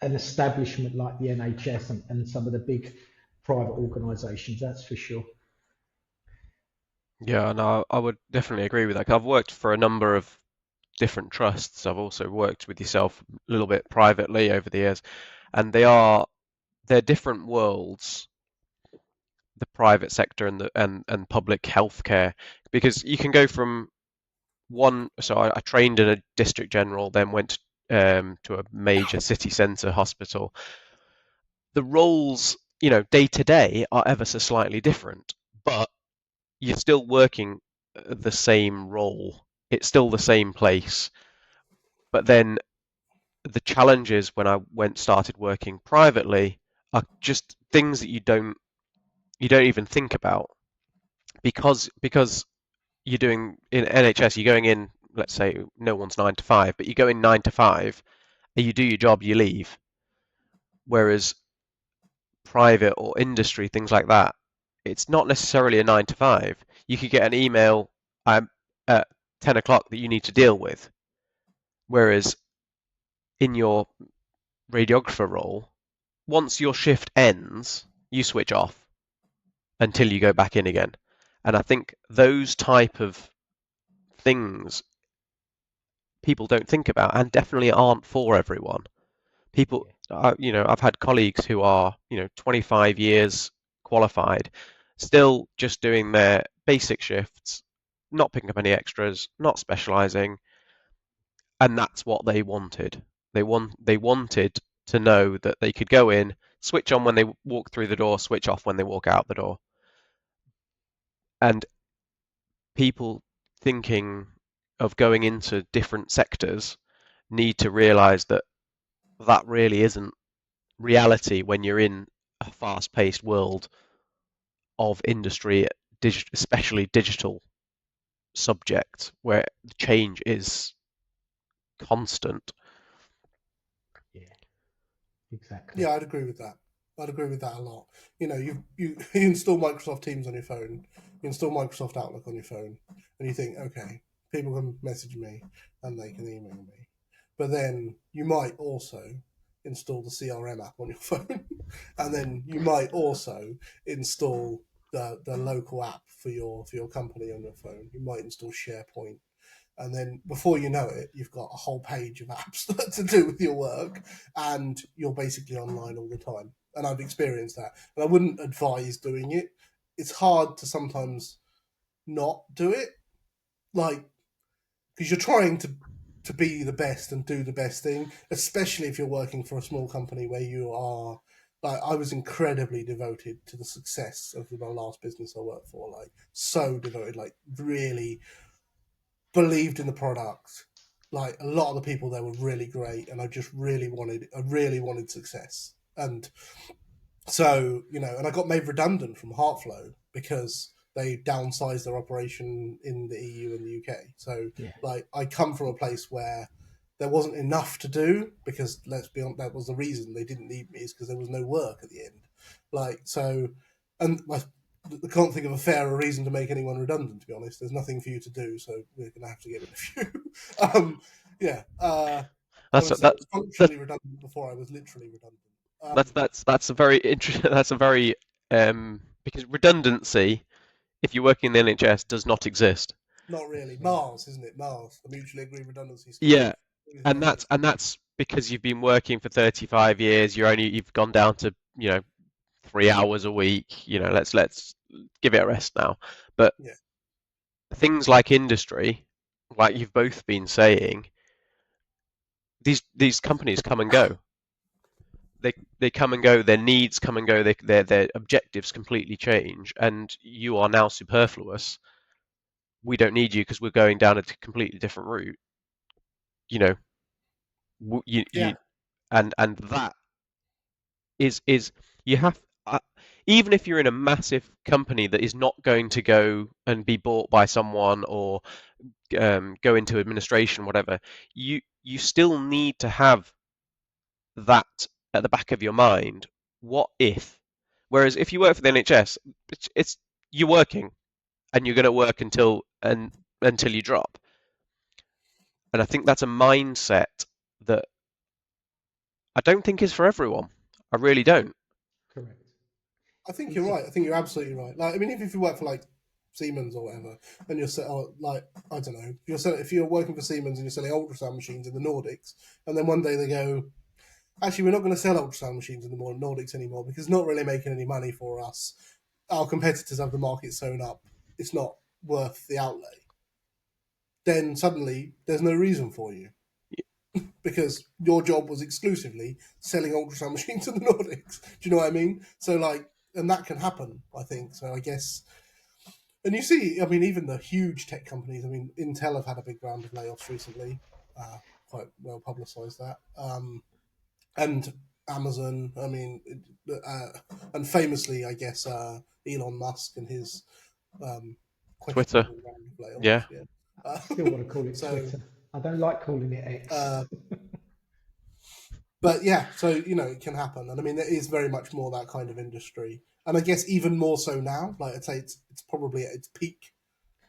an establishment like the NHS and some of the big private organisations. That's for sure. Yeah, no, I would definitely agree with that. 'Cause I've worked for a number of different trusts. I've also worked with yourself a little bit privately over the years, and they're different worlds, the private sector and the and public healthcare, because you can go from one. So I trained in a district general, then went to a major city centre hospital. The roles, day to day are ever so slightly different, but you're still working the same role. It's still the same place. But then the challenges when I started working privately are just things that you don't even think about, because you're doing in NHS, you're going in, let's say no one's 9 to 5, but you go in 9 to 5 and you do your job, you leave. Whereas private or industry, things like that, it's not necessarily a 9 to 5. You could get an email at 10 o'clock that you need to deal with. Whereas in your radiographer role, once your shift ends, you switch off until you go back in again. And I think those type of things people don't think about, and definitely aren't for everyone. People, I've had colleagues who are, 25 years qualified, still just doing their basic shifts, not picking up any extras, not specializing, and that's what they wanted. They wanted to know that they could go in, switch on when they walk through the door, switch off when they walk out the door. And people thinking of going into different sectors need to realize that that really isn't reality when you're in a fast-paced world of industry, especially digital subject, where the change is constant. Yeah, exactly. Yeah, I'd agree with that. I'd agree with that a lot. You install Microsoft Teams on your phone, you install Microsoft Outlook on your phone, and you think, okay, people can message me and they can email me. But then you might also install the CRM app on your phone, and then you might also install the local app for your company on your phone. You might install SharePoint, and then before you know it, you've got a whole page of apps to do with your work, and you're basically online all the time. And I've experienced that, and I wouldn't advise doing it. It's hard to sometimes not do it, like, because you're trying to be the best and do the best thing, especially if you're working for a small company where you are. Like, I was incredibly devoted to the success of my last business I worked for, like so devoted, like really believed in the product. Like, a lot of the people there were really great, and I really wanted success. And so, and I got made redundant from Heartflow because they downsized their operation in the EU and the UK. So, Yeah. like, I come from a place where there wasn't enough to do, because let's be honest, that was the reason they didn't need me, is because there was no work at the end. Like, so, and I can't think of a fairer reason to make anyone redundant, to be honest. There's nothing for you to do, so we're going to have to get rid of you. Yeah. That's Honestly, I that, was that functionally redundant before I was literally redundant. that's a very interesting. That's a very because redundancy, if you're working in the NHS, does not exist. Not really. Mars, isn't it? Mars, the mutually agreed redundancy scheme. Yeah, and that's because you've been working for 35 years, you've gone down to, 3 hours a week, let's give it a rest now. But Yeah. things like industry, like you've both been saying, these companies come and go. They come and go, their needs come and go, their objectives completely change, and you are now superfluous. We don't need you because we're going down a completely different route. You know, Yeah. and that is you have even if you're in a massive company that is not going to go and be bought by someone or go into administration, whatever, you still need to have that at the back of your mind. What if? Whereas if you work for the NHS, it's you're working and you're going to work until you drop. And I think that's a mindset that I don't think is for everyone. I really don't. Correct. I think you're right. I think you're absolutely right. Like, I mean, if you work for like Siemens or whatever, and you're like, I don't know, if you're working for Siemens and you're selling ultrasound machines in the Nordics, and then one day they go, actually, we're not going to sell ultrasound machines in the Nordics anymore because it's not really making any money for us. Our competitors have the market sewn up. It's not worth the outlay. Then suddenly there's no reason for you because your job was exclusively selling ultrasound machines in the Nordics. Do you know what I mean? So like, and that can happen, I think. So I guess, and you see, I mean, even the huge tech companies. I mean, Intel have had a big round of layoffs recently, quite well publicised that, and Amazon. I mean, and famously, I guess Elon Musk and his Twitter, questionable round of layoffs. yeah. Yeah. I still want to call it So. Twitter. I don't like calling it X. But yeah, so it can happen, and I mean it is very much more that kind of industry, and I guess even more so now. Like I'd say, it's probably at its peak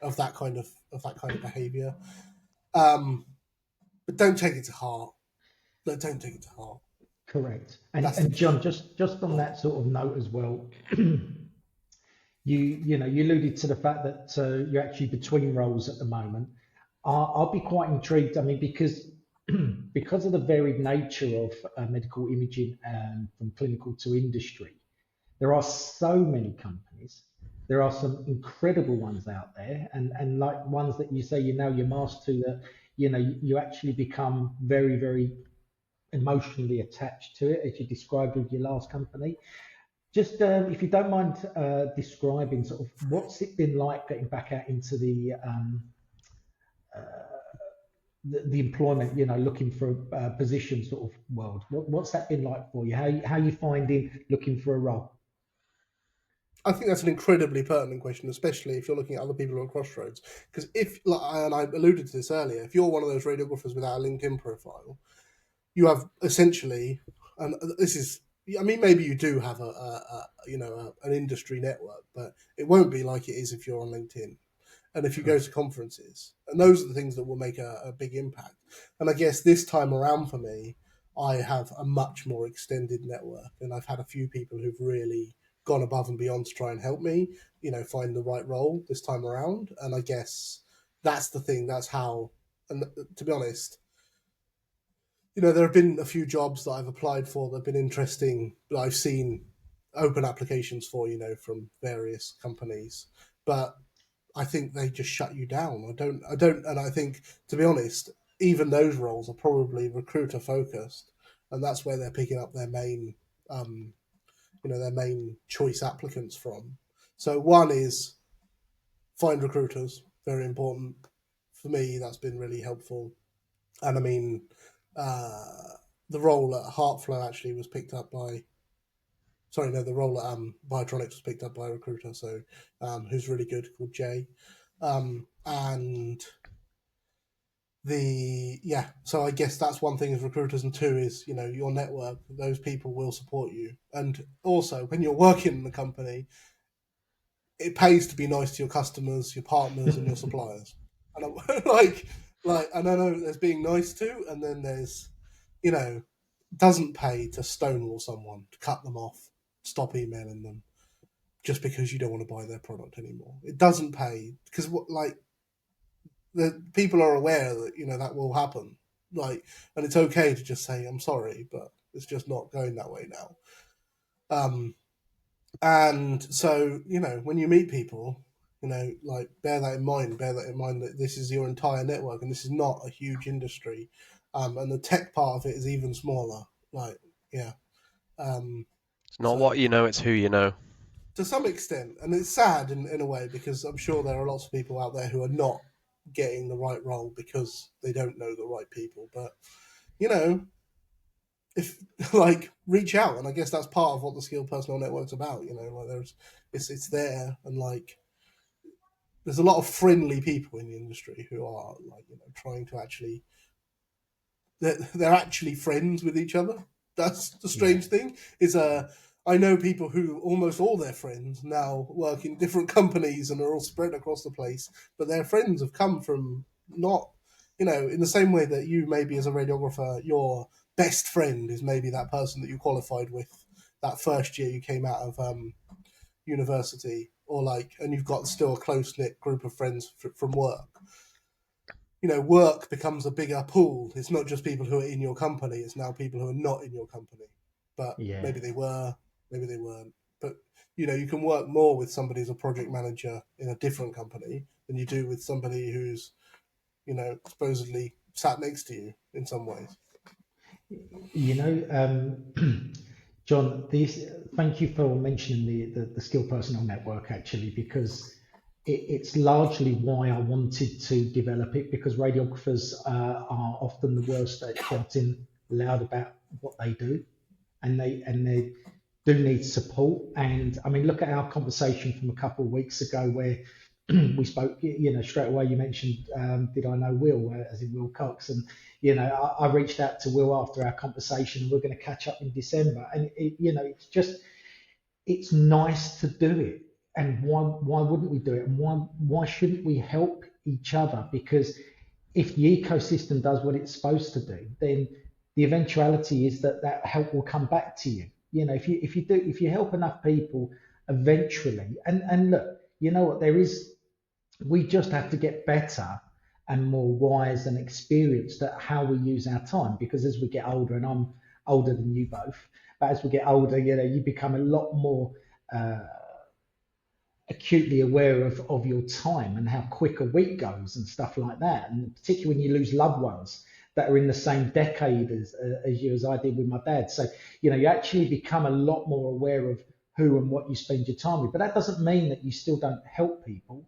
of that kind of behaviour. But don't take it to heart. No, don't take it to heart. Correct. That's the And John, key. just on that sort of note as well, you alluded to the fact that you're actually between roles at the moment. I'll be quite intrigued. I mean, because of the varied nature of medical imaging from clinical to industry, there are so many companies. There are some incredible ones out there, and like ones that you say you're masked to, that you actually become very, very emotionally attached to it, as you described with your last company. Just if you don't mind describing sort of what's it been like getting back out into the employment, looking for a position sort of world. What's that been like for you? How you finding looking for a role? I think that's an incredibly pertinent question, especially if you're looking at other people who are crossroads. Because if, like, and I alluded to this earlier, if you're one of those radiographers without a LinkedIn profile, you have essentially, and this is, I mean, maybe you do have an industry network, but it won't be like it is if you're on LinkedIn and if you go Correct. to conferences. And those are the things that will make a big impact. And I guess this time around for me, I have a much more extended network, and I've had a few people who've really gone above and beyond to try and help me, find the right role this time around. And I guess that's the thing. That's how. And to be honest, there have been a few jobs that I've applied for that have been interesting that I've seen open applications for, from various companies. But I think they just shut you down. I don't, and I think, to be honest, even those roles are probably recruiter focused, and that's where they're picking up um, their main choice applicants from. So one is find recruiters, very important for me. That's been really helpful, and I mean, uh, the role at Heartflow actually was picked up by. Sorry, no, the role at Biotronics was picked up by a recruiter, so who's really good, called Jay, and so I guess that's one thing as recruiters, and two is your network. Those people will support you, and also when you're working in the company, it pays to be nice to your customers, your partners, and your suppliers. And I'm, and I know there's being nice to, and then there's, doesn't pay to stonewall someone, to cut them off, stop emailing them, just because you don't want to buy their product anymore. It doesn't pay because the people are aware that that will happen. like, and it's okay to just say I'm sorry, but it's just not going that way now. And so, when you meet people, like, bear that in mind. Bear that in mind that this is your entire network, and this is not a huge industry, and the tech part of it is even smaller. Like, yeah. It's not So what you know, it's who you know. to some extent, and it's sad in a way, because I'm sure there are lots of people out there who are not getting the right role because they don't know the right people. But if like, reach out, and I guess that's part of what the skilled personnel network's about. Like, it's there, and like, there's a lot of friendly people in the industry who are, like, trying to actually, they're actually friends with each other. That's the strange thing. Is I know people who almost all their friends now work in different companies and are all spread across the place, but their friends have come from, not, in the same way that you, maybe as a radiographer, your best friend is maybe that person that you qualified with that first year you came out of university, or like, and you've got still a close knit group of friends from work. Work becomes a bigger pool. It's not just people who are in your company. It's now people who are not in your company, but Yeah. maybe they were, maybe they weren't. But you can work more with somebody who's a project manager in a different company than you do with somebody who's, supposedly sat next to you in some ways. John, thank you for mentioning the skilled personnel network, actually, because it's largely why I wanted to develop it, because radiographers are often the worst at shouting loud about what they do, and they do need support. And I mean, look at our conversation from a couple of weeks ago where we spoke, straight away you mentioned, did I know Will, as in Will Cox? And, I reached out to Will after our conversation, and we're going to catch up in December. And, it's nice to do it. And why wouldn't we do it? And why shouldn't we help each other? Because if the ecosystem does what it's supposed to do, then the eventuality is that help will come back to you. If you help enough people, eventually, and look, you know what, we just have to get better and more wise and experienced at how we use our time, because as we get older, and I'm older than you both, but as we get older, you become a lot more uh, acutely aware of your time and how quick a week goes and stuff like that. And particularly when you lose loved ones that are in the same decade as you, as I did with my dad. So, you actually become a lot more aware of who and what you spend your time with. But that doesn't mean that you still don't help people.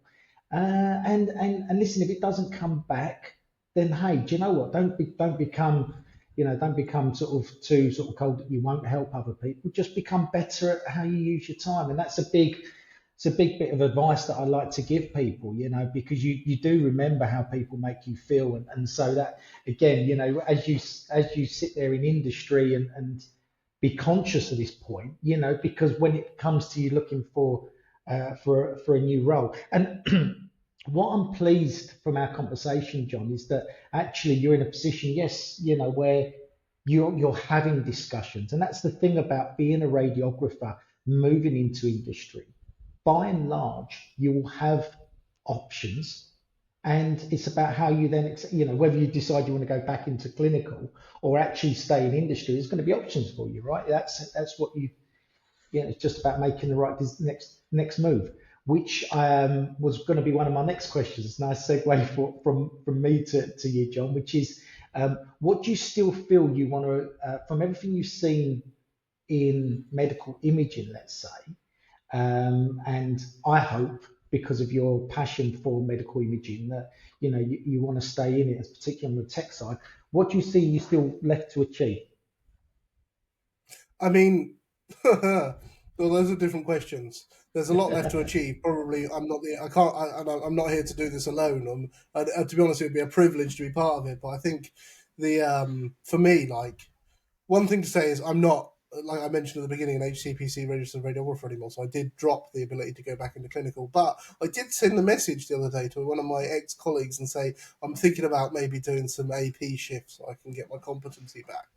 And listen, if it doesn't come back, then hey, do you know what? Don't become don't become sort of too sort of cold that you won't help other people. Just become better at how you use your time, and that's a big bit of advice that I like to give people, because you do remember how people make you feel, and so that, again, as you sit there in industry and be conscious of this point, because when it comes to you looking for a new role. And what I'm pleased from our conversation, John, is that actually you're in a position, yes, where you're having discussions, and that's the thing about being a radiographer moving into industry. By and large, you will have options, and it's about how you then, whether you decide you want to go back into clinical or actually stay in industry. There's going to be options for you, right? That's what it's just about making the right next move, which was going to be one of my next questions. Nice segue from me to you, John, which is, what do you still feel you want to, from everything you've seen in medical imaging, let's say, and I hope, because of your passion for medical imaging, that you want to stay in it, particularly on the tech side. What do you see you still left to achieve? I mean, well, those are different questions. There's a lot left to achieve. Probably, I'm not the. I can't. I'm not here to do this alone. To be honest, it would be a privilege to be part of it. But I think for me, like, one thing to say is I'm not, like I mentioned at the beginning, an HCPC registered radiographer anymore. So I did drop the ability to go back into clinical. But I did send a message the other day to one of my ex-colleagues and say I'm thinking about maybe doing some AP shifts so I can get my competency back.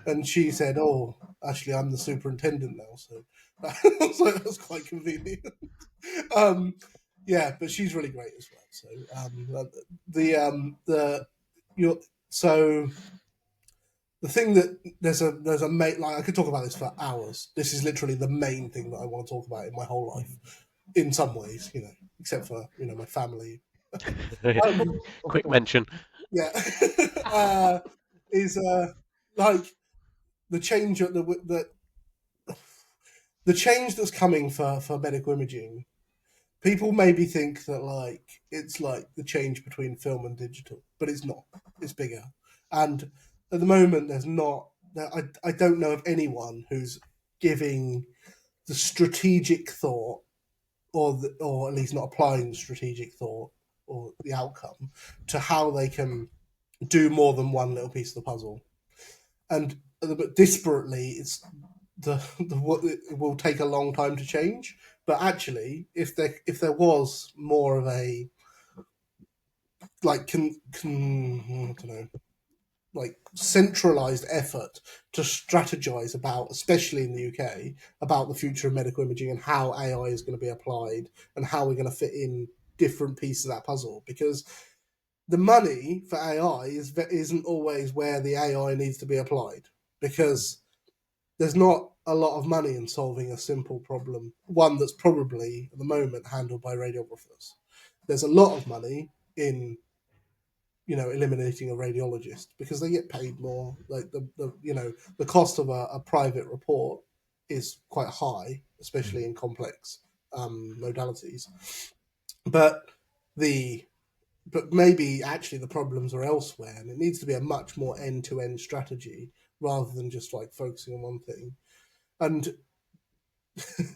And she said, "Oh, actually, I'm the superintendent now." So that's quite convenient. Yeah, but she's really great as well. So the your So the thing that there's a main, like, I could talk about this for hours. This is literally the main thing that I want to talk about in my whole life, in some ways, except for my family. Um, Quick mention. yeah, is like the change the change that's coming for medical imaging. People maybe think that like it's like the change between film and digital, but it's not. It's bigger, and at the moment there's not. I don't know of anyone who's giving the strategic thought, or at least not applying the strategic thought or the outcome to how they can do more than one little piece of the puzzle. And but disparately, it's the what it will take a long time to change. But actually, if there was more of a like I don't know, like centralized effort to strategize about, especially in the UK, about the future of medical imaging and how AI is going to be applied and how we're going to fit in different pieces of that puzzle, because the money for AI isn't always where the AI needs to be applied, because there's not a lot of money in solving a simple problem, one that's probably at the moment handled by radiographers. There's a lot of money in eliminating a radiologist because they get paid more. Like the cost of a private report is quite high, especially in complex modalities. But the but maybe actually the problems are elsewhere, and it needs to be a much more end-to-end strategy rather than just like focusing on one thing. And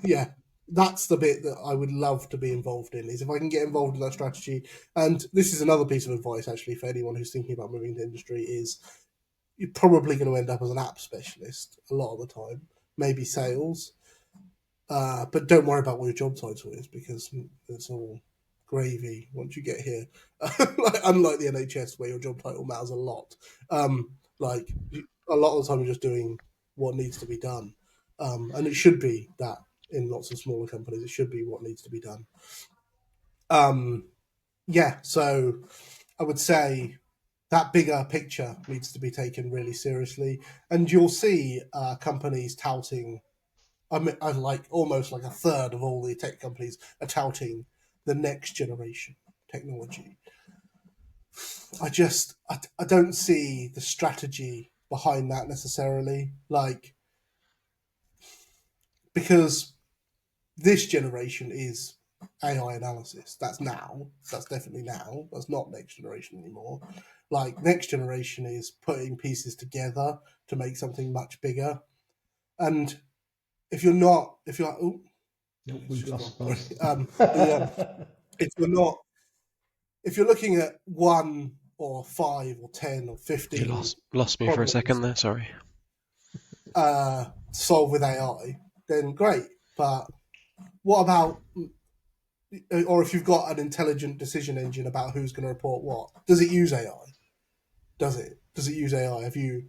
yeah, that's the bit that I would love to be involved in, is if I can get involved in that strategy. And this is another piece of advice actually for anyone who's thinking about moving to industry: is you're probably going to end up as an app specialist a lot of the time, maybe sales, but don't worry about what your job title is, because it's all gravy once you get here. Unlike the NHS, where your job title matters a lot. Like a lot of the time, you're just doing what needs to be done, and it should be that in lots of smaller companies. It should be what needs to be done. Yeah, so I would say that bigger picture needs to be taken really seriously, and you'll see companies touting. I like almost like a third of all the tech companies are touting the next generation technology. I don't see the strategy behind that necessarily, like, because this generation is AI analysis. That's now. That's definitely now. That's not next generation anymore. Like, next generation is putting pieces together to make something much bigger. And if you're like, oh, Nope, we've lost Buzz. if you're not, if you're looking at 1 or 5 or 10 or You 15 lost me for a second problems there. Sorry. solved with AI, then great. But what about, or if you've got an intelligent decision engine about who's going to report what, does it use AI? Does it use AI? Have you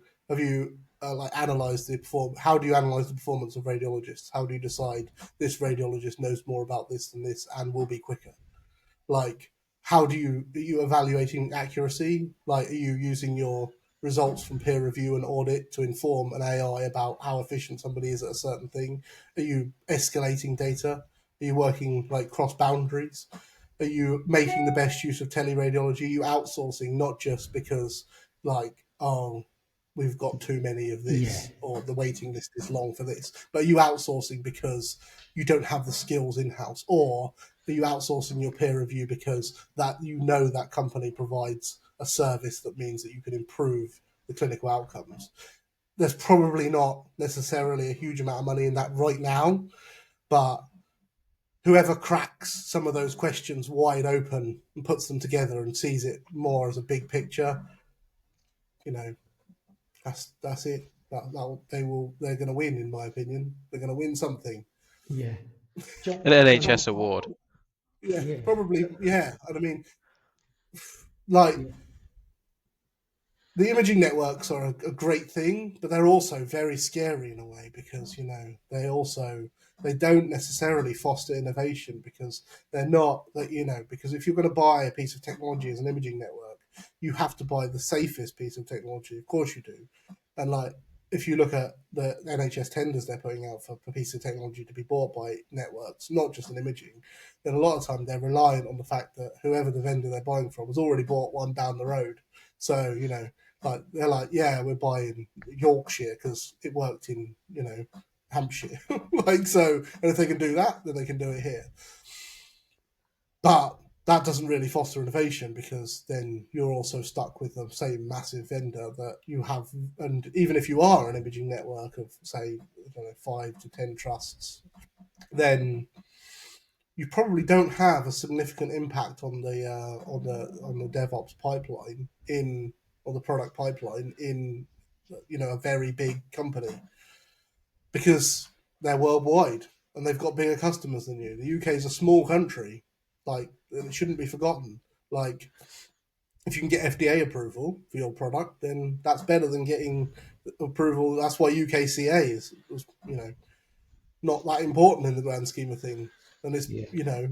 like analyzed the perform? How do you analyze the performance of radiologists? How do you decide this radiologist knows more about this than this and will be quicker? Like, how are you evaluating accuracy? Like, are you using your results from peer review and audit to inform an AI about how efficient somebody is at a certain thing? Are you escalating data? Are you working like cross boundaries? Are you making the best use of teleradiology? Are you outsourcing, not just because like, oh, we've got too many of this, or the waiting list is long for this, but are you outsourcing because you don't have the skills in house, or are you outsourcing your peer review because that that company provides a service that means that you can improve the clinical outcomes? There's probably not necessarily a huge amount of money in that right now, but whoever cracks some of those questions wide open and puts them together and sees it more as a big picture, that's it. They're going to win, in my opinion. They're going to win something. Yeah. An John, NHS award. Yeah, yeah. probably. Yeah, and I mean, like, Yeah. the imaging networks are a great thing, but they're also very scary in a way, because they don't necessarily foster innovation, because they're not that because if you're going to buy a piece of technology as an imaging network, you have to buy the safest piece of technology. Of course you do. And like, if you look at the NHS tenders they're putting out for a piece of technology to be bought by networks, not just in imaging, then a lot of time they're reliant on the fact that whoever the vendor they're buying from has already bought one down the road. So, you know, like they're like, yeah, we're buying Yorkshire because it worked in, you know, Hampshire. Like, so, and if they can do that, then they can do it here. But that doesn't really foster innovation, because then you're also stuck with the same massive vendor that you have. And even if you are an imaging network of, say, I don't know, 5 to 10 trusts, then you probably don't have a significant impact on the DevOps pipeline in, or the product pipeline in, you know, a very big company, because they're worldwide and they've got bigger customers than you. The UK is a small country, like, it shouldn't be forgotten. Like, if you can get FDA approval for your product, then that's better than getting approval. That's why UKCA is, you know, not that important in the grand scheme of things. And it's, Yeah. you know,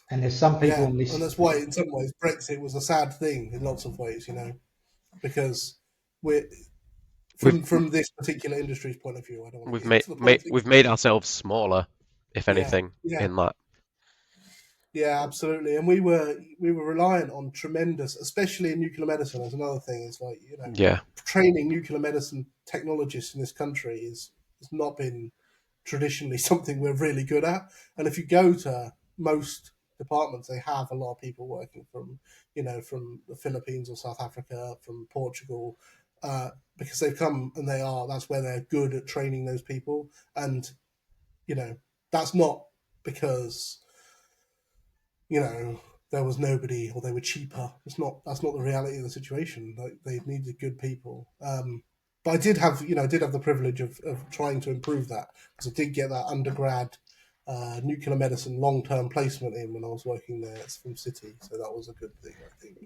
And there's some people yeah, on and this. that's why in some ways Brexit was a sad thing in lots of ways, you know, because we're We've from this particular industry's point of view. I don't want to we've get made, into the politics. we've made ourselves smaller, if Yeah, anything, yeah. in that. Yeah, absolutely. And we were reliant on tremendous, especially in nuclear medicine. As another thing, is like, you know, Yeah, training nuclear medicine technologists in this country has not been traditionally something we're really good at. And if you go to most departments, they have a lot of people working from, you know, from the Philippines or South Africa, from Portugal, because they've come and that's where they're good at training those people. And, you know, that's not because, you know, there was nobody or they were cheaper. That's not the reality of the situation. Like, they needed good people. But I did have, you know, I did have the privilege of trying to improve that, because I did get that undergrad nuclear medicine long-term placement in when I was working there from City. So that was a good thing, I think.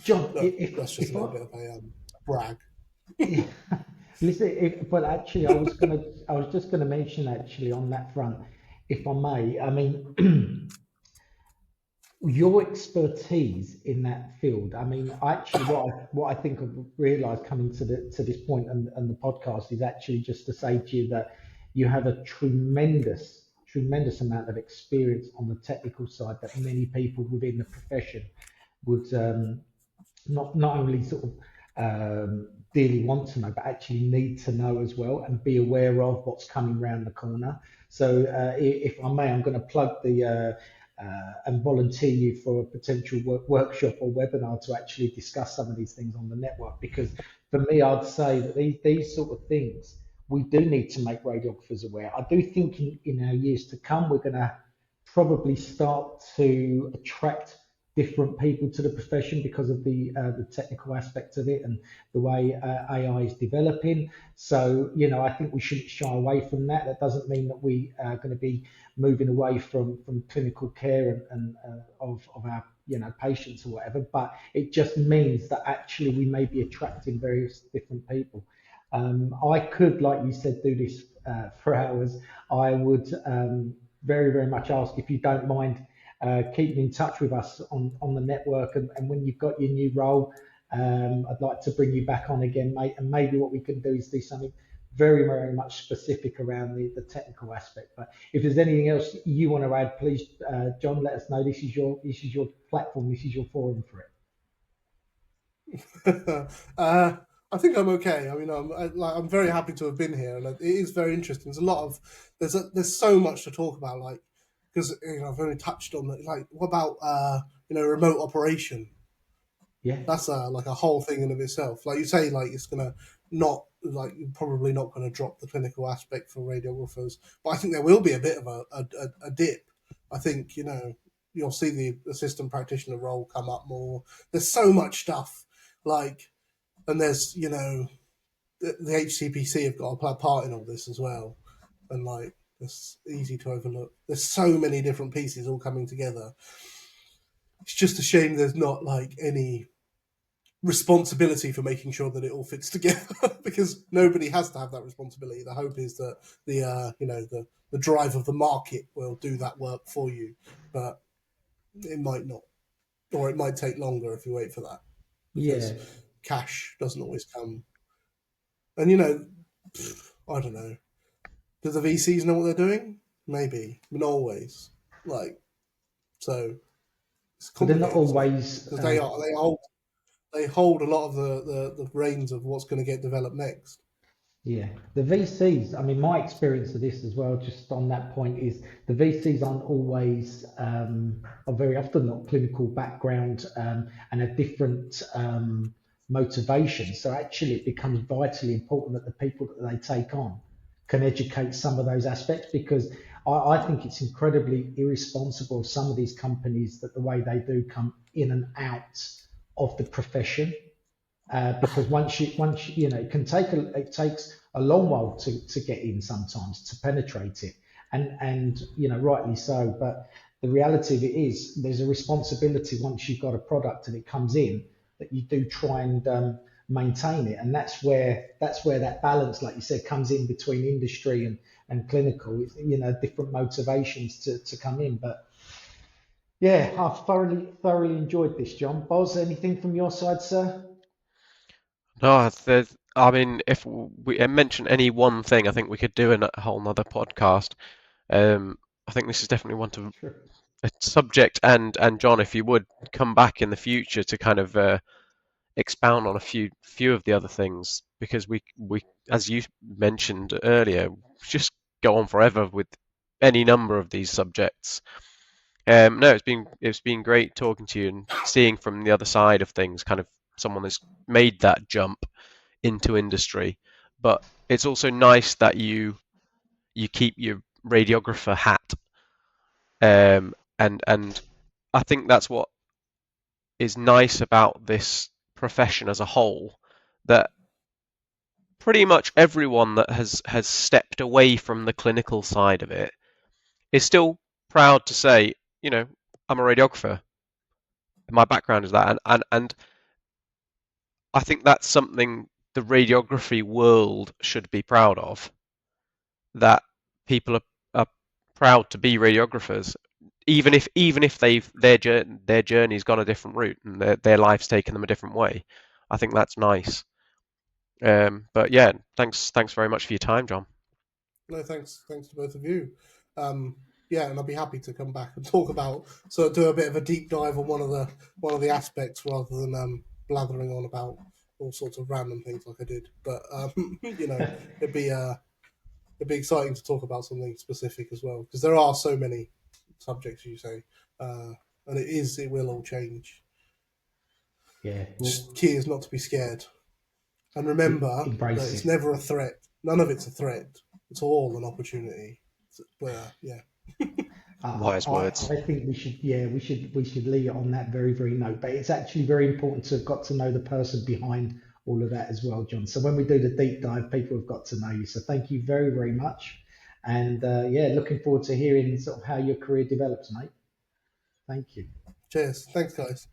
John, But that's just a if little I, bit of a brag. listen, but actually, I was just gonna mention actually on that front, if I may. I mean, your expertise in that field. I mean, actually, what I think I've realised coming to this point and the podcast is actually just to say to you that you have a tremendous amount of experience on the technical side that many people within the profession would not only sort of dearly want to know, but actually need to know as well, and be aware of what's coming around the corner. So, if I may, I'm going to plug the and volunteer you for a potential workshop or webinar to actually discuss some of these things on the network. Because for me, I'd say that these sort of things we do need to make radiographers aware. I do think in our years to come, we're going to probably start to attract different people to the profession because of the technical aspect of it and the way AI is developing. So, you know, I think we shouldn't shy away from that. That doesn't mean that we are going to be moving away from clinical care and of our, you know, patients or whatever, but it just means that actually we may be attracting various different people. I could, like you said, do this for hours. I would very much ask if you don't mind keeping in touch with us on the network, and when you've got your new role, I'd like to bring you back on again, mate, and maybe what we can do is do something very much specific around the technical aspect. But if there's anything else you want to add, please, John, let us know. This is your platform, this is your forum for it. I think I'm okay. I mean, I'm very happy to have been here, and it is very interesting. There's a lot of there's so much to talk about, like, because, you know, I've only touched on it. Like, what about you know, remote operation? Yeah. That's like a whole thing in of itself. Like you say, like, it's gonna not, like, you're probably not going to drop the clinical aspect for radiographers, but I think there will be a bit of a dip. I think, you know, you'll see the assistant practitioner role come up more. There's so much stuff, like, and there's, you know, the HCPC have got to play a part in all this as well, and like, it's easy to overlook. There's so many different pieces all coming together. It's just a shame there's not like any responsibility for making sure that it all fits together, because nobody has to have that responsibility. The hope is that the you know, the drive of the market will do that work for you, but it might not. or it might take longer if you wait for that, Yeah. because cash doesn't always come. And you know, I don't know. Do the VCs know what they're doing? Maybe, but not always. Like, so it's But they're not complicated stuff always. because they hold a lot of the reins of what's going to get developed next. Yeah, the VCs, I mean, my experience of this as well, just on that point, is the VCs aren't always, are very often not clinical background and a different motivation. So actually, it becomes vitally important that the people that they take on can educate some of those aspects, because I think it's incredibly irresponsible of some of these companies that the way they do come in and out of the profession, because once you know, it takes a long while to get in sometimes, to penetrate it, and you know, rightly so. But the reality of it is, there's a responsibility once you've got a product and it comes in, that you do try and maintain it, and that's where that balance, like you said, comes in between industry and clinical. You know, different motivations to come in, but. Yeah, I've thoroughly enjoyed this, John. Boz, anything from your side, sir? No, I mean, if we mention any one thing, I think we could do a whole nother podcast. I think this is definitely one to Sure. a subject, and John, if you would come back in the future to kind of expound on a few of the other things, because we as you mentioned earlier, just go on forever with any number of these subjects. No, it's been great talking to you and seeing from the other side of things, kind of someone that's made that jump into industry. But it's also nice that you keep your radiographer hat, and I think that's what is nice about this profession as a whole, that pretty much everyone that has stepped away from the clinical side of it is still proud to say, you know, I'm a radiographer. My background is that, and I think that's something the radiography world should be proud of. That people are proud to be radiographers, even if their journey's gone a different route and their life's taken them a different way. I think that's nice. But yeah, thanks very much for your time, John. No, thanks to both of you. Yeah, and I'll be happy to come back and talk about, so do a bit of a deep dive on one of the aspects rather than blathering on about all sorts of random things like I did. But you know, it'd be uh, it'd be exciting to talk about something specific as well, because there are so many subjects, you say, uh, and it will all change. Yeah, Just well, key is not to be scared, and remember that embrace it's it. never a threat. None of it's a threat. It's all an opportunity. But yeah. Wise words. I think we should, yeah, we should leave it on that very note. But it's actually very important to have got to know the person behind all of that as well, John. So when we do the deep dive, people have got to know you. So thank you very much, and yeah, looking forward to hearing sort of how your career develops, mate. Thank you. Cheers. Thanks, guys.